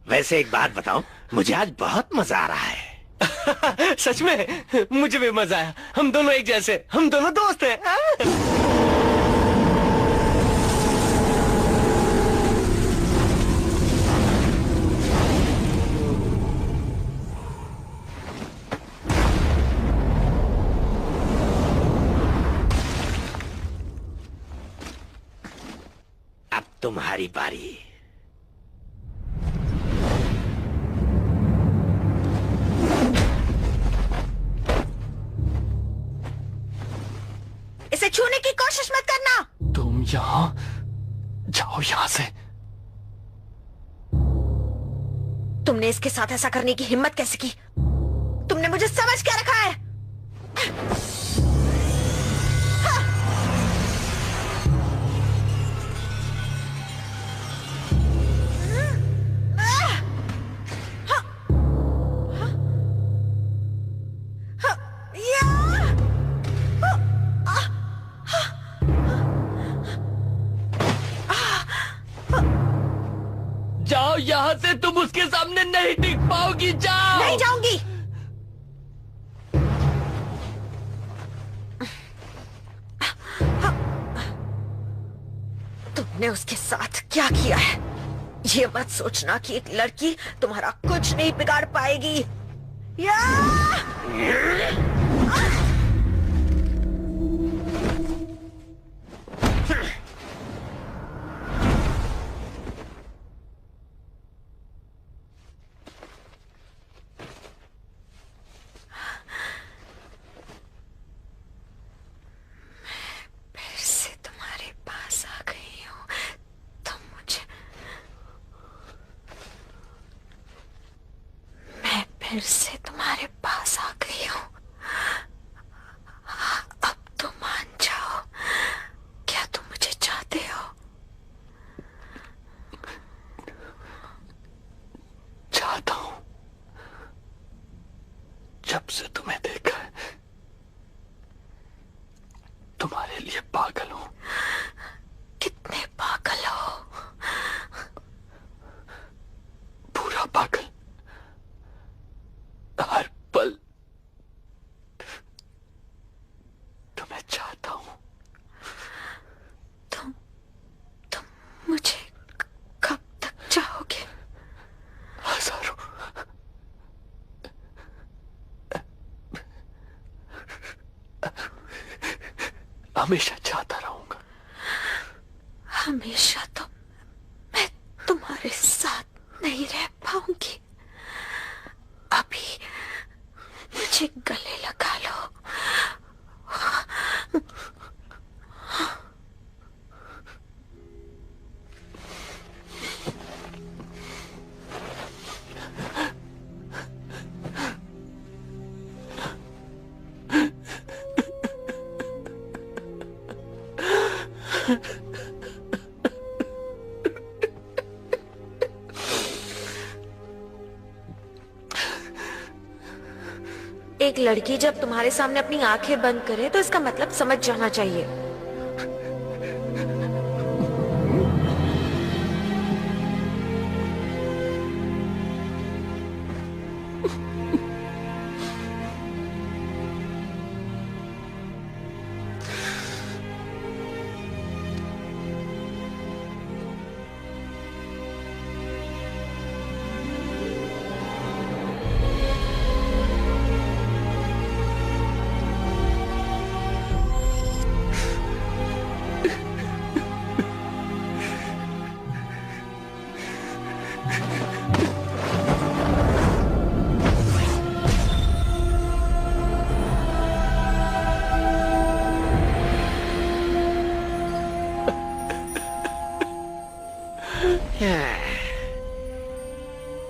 वैसे एक बात बताओ, मुझे आज बहुत मजा आ रहा है। सच में मुझे भी मजा आया। हम दोनों एक जैसे, हम दोनों दोस्त हैं। तुम्हारी बारी। इसे छूने की कोशिश मत करना। तुम यहाँ जाओ, यहाँ से। तुमने इसके साथ ऐसा करने की हिम्मत कैसे की? तुमने मुझे समझ क्या रखा है? जाओ यहाँ से, तुम उसके सामने नहीं टिक पाओगी। जाओ। नहीं जाऊंगी। तुमने उसके साथ क्या किया है? ये मत सोचना कि एक लड़की तुम्हारा कुछ नहीं बिगाड़ पाएगी। या! फिर से तुम्हारे पास आ गई हूँ। अब तो मान जाओ, क्या तुम मुझे चाहते हो? चाहता हूँ। जब से तुम्हें देखा है, तुम्हारे लिए पागल हूँ। कितने पागल हो? पूरा पागल। हर पल तुम्हें चाहता हूं। तुम मुझे कब तक चाहोगे? हजारों। हमेशा चाहता रहूंगा। हमेशा तो मैं तुम्हारे साथ नहीं रह पाऊंगी। अभी मुझे गले लगा लो। एक लड़की जब तुम्हारे सामने अपनी आंखें बंद करे तो इसका मतलब समझ जाना चाहिए।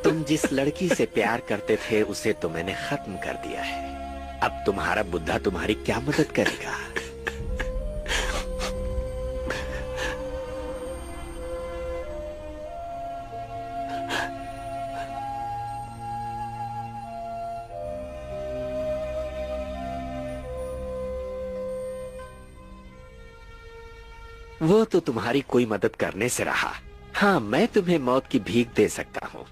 तुम जिस लड़की से प्यार करते थे उसे तो मैंने खत्म कर दिया है। अब तुम्हारा बुद्धा तुम्हारी क्या मदद करेगा? वो तो तुम्हारी कोई मदद करने से रहा। हाँ, मैं तुम्हें मौत की भीख दे सकता हूँ।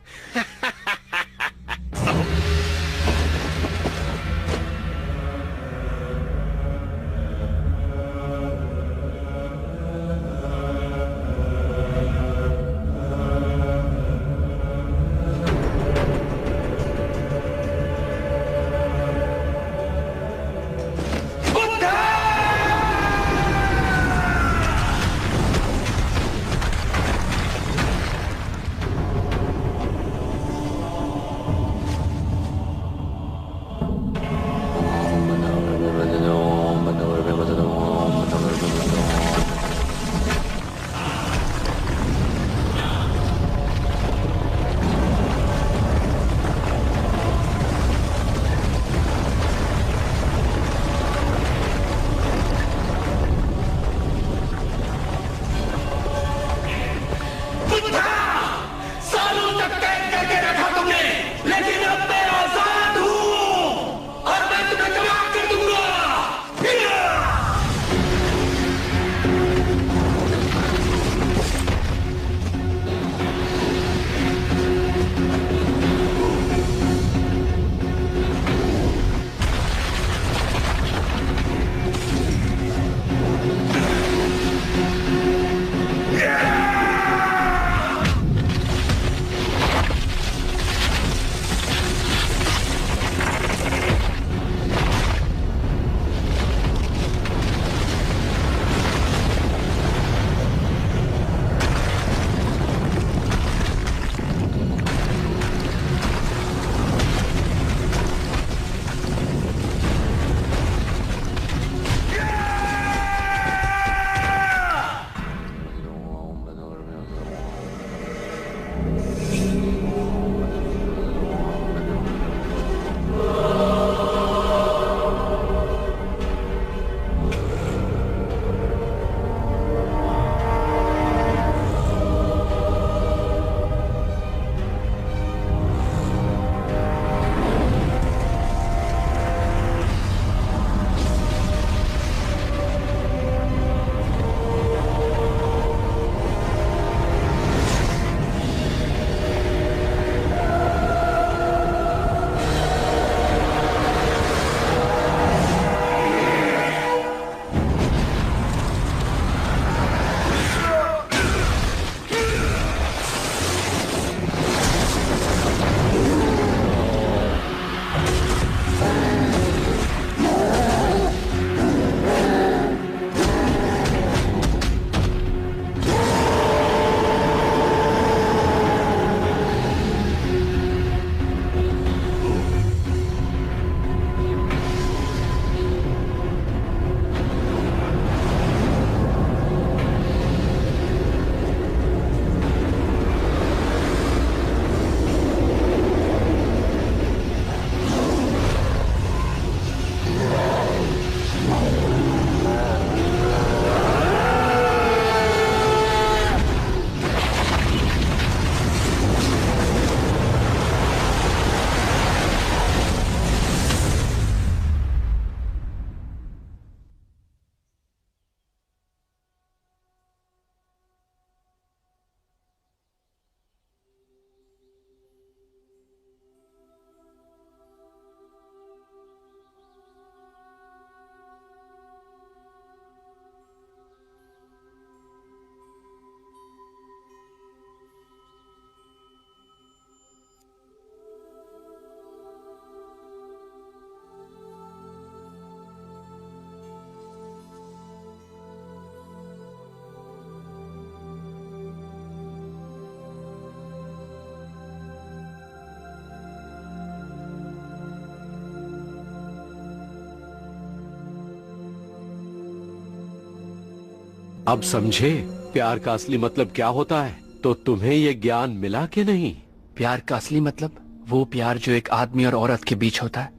अब समझे प्यार का असली मतलब क्या होता है? तो तुम्हें ये ज्ञान मिला कि नहीं? प्यार का असली मतलब वो प्यार जो एक आदमी और औरत के बीच होता है।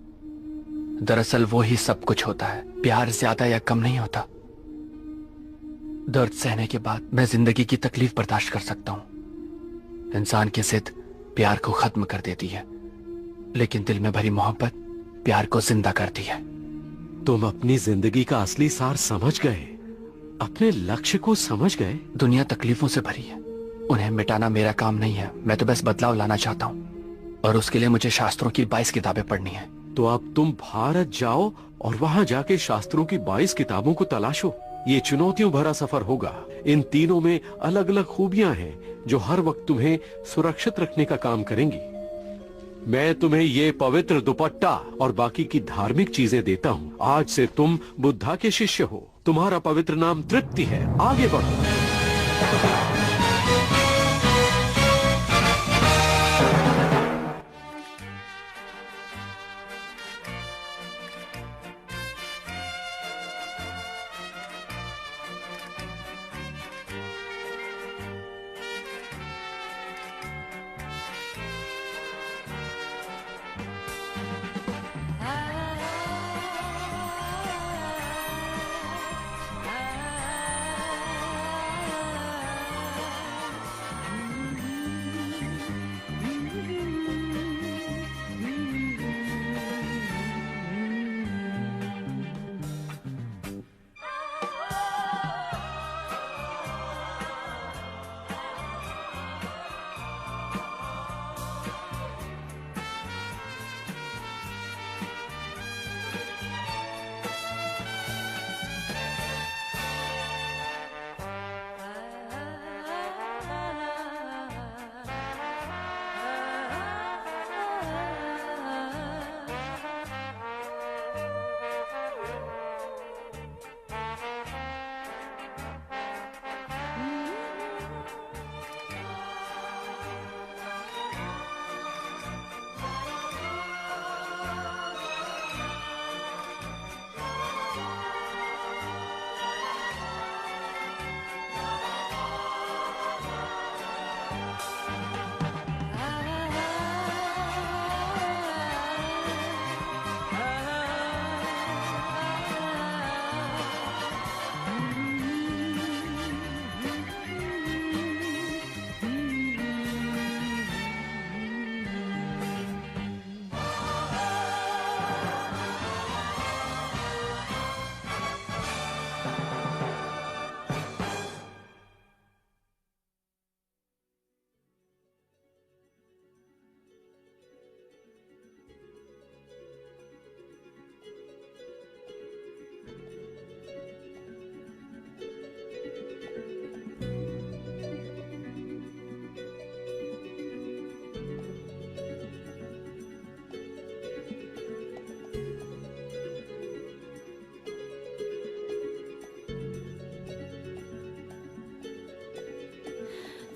दरअसल वो ही सब कुछ होता है। प्यार ज्यादा या कम नहीं होता। दर्द सहने के बाद मैं जिंदगी की तकलीफ बर्दाश्त कर सकता हूं। इंसान की जिद प्यार को खत्म कर देती है, लेकिन दिल में भरी मोहब्बत प्यार को जिंदा करती है। तुम अपनी जिंदगी का असली सार समझ गए, अपने लक्ष्य को समझ गए। दुनिया तकलीफों से भरी है, उन्हें मिटाना मेरा काम नहीं है। मैं तो बस बदलाव लाना चाहता हूँ, और उसके लिए मुझे शास्त्रों की 22 किताबें पढ़नी है। तो अब तुम भारत जाओ और वहाँ जाके शास्त्रों की 22 किताबों को तलाशो। ये चुनौतियों भरा सफर होगा। इन तीनों में अलग अलग खूबियां हैं जो हर वक्त तुम्हें सुरक्षित रखने का काम करेंगी। मैं तुम्हें ये पवित्र दुपट्टा और बाकी की धार्मिक चीजें देता हूँ। आज से तुम बुद्धा के शिष्य हो। तुम्हारा पवित्र नाम तृप्ति है। आगे बढ़ो।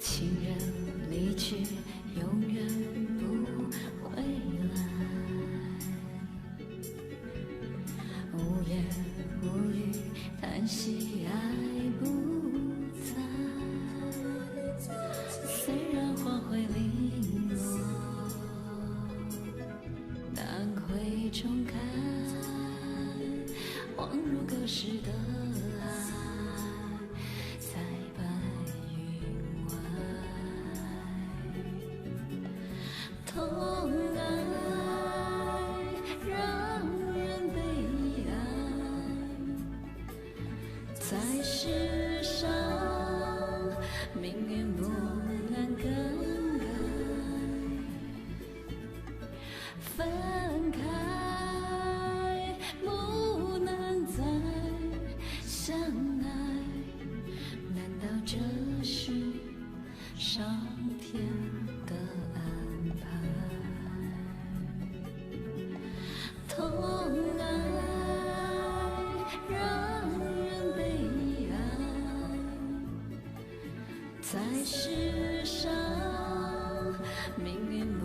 情人离去，永远不回来。无言无语，叹息爱不在。虽然黄灰零落，但会重开，恍如隔世的爱。痛爱让人悲哀，在世上命运不能更改，分开不能再相爱，难道这是上天的安排？痛爱让人悲哀，在世上命运不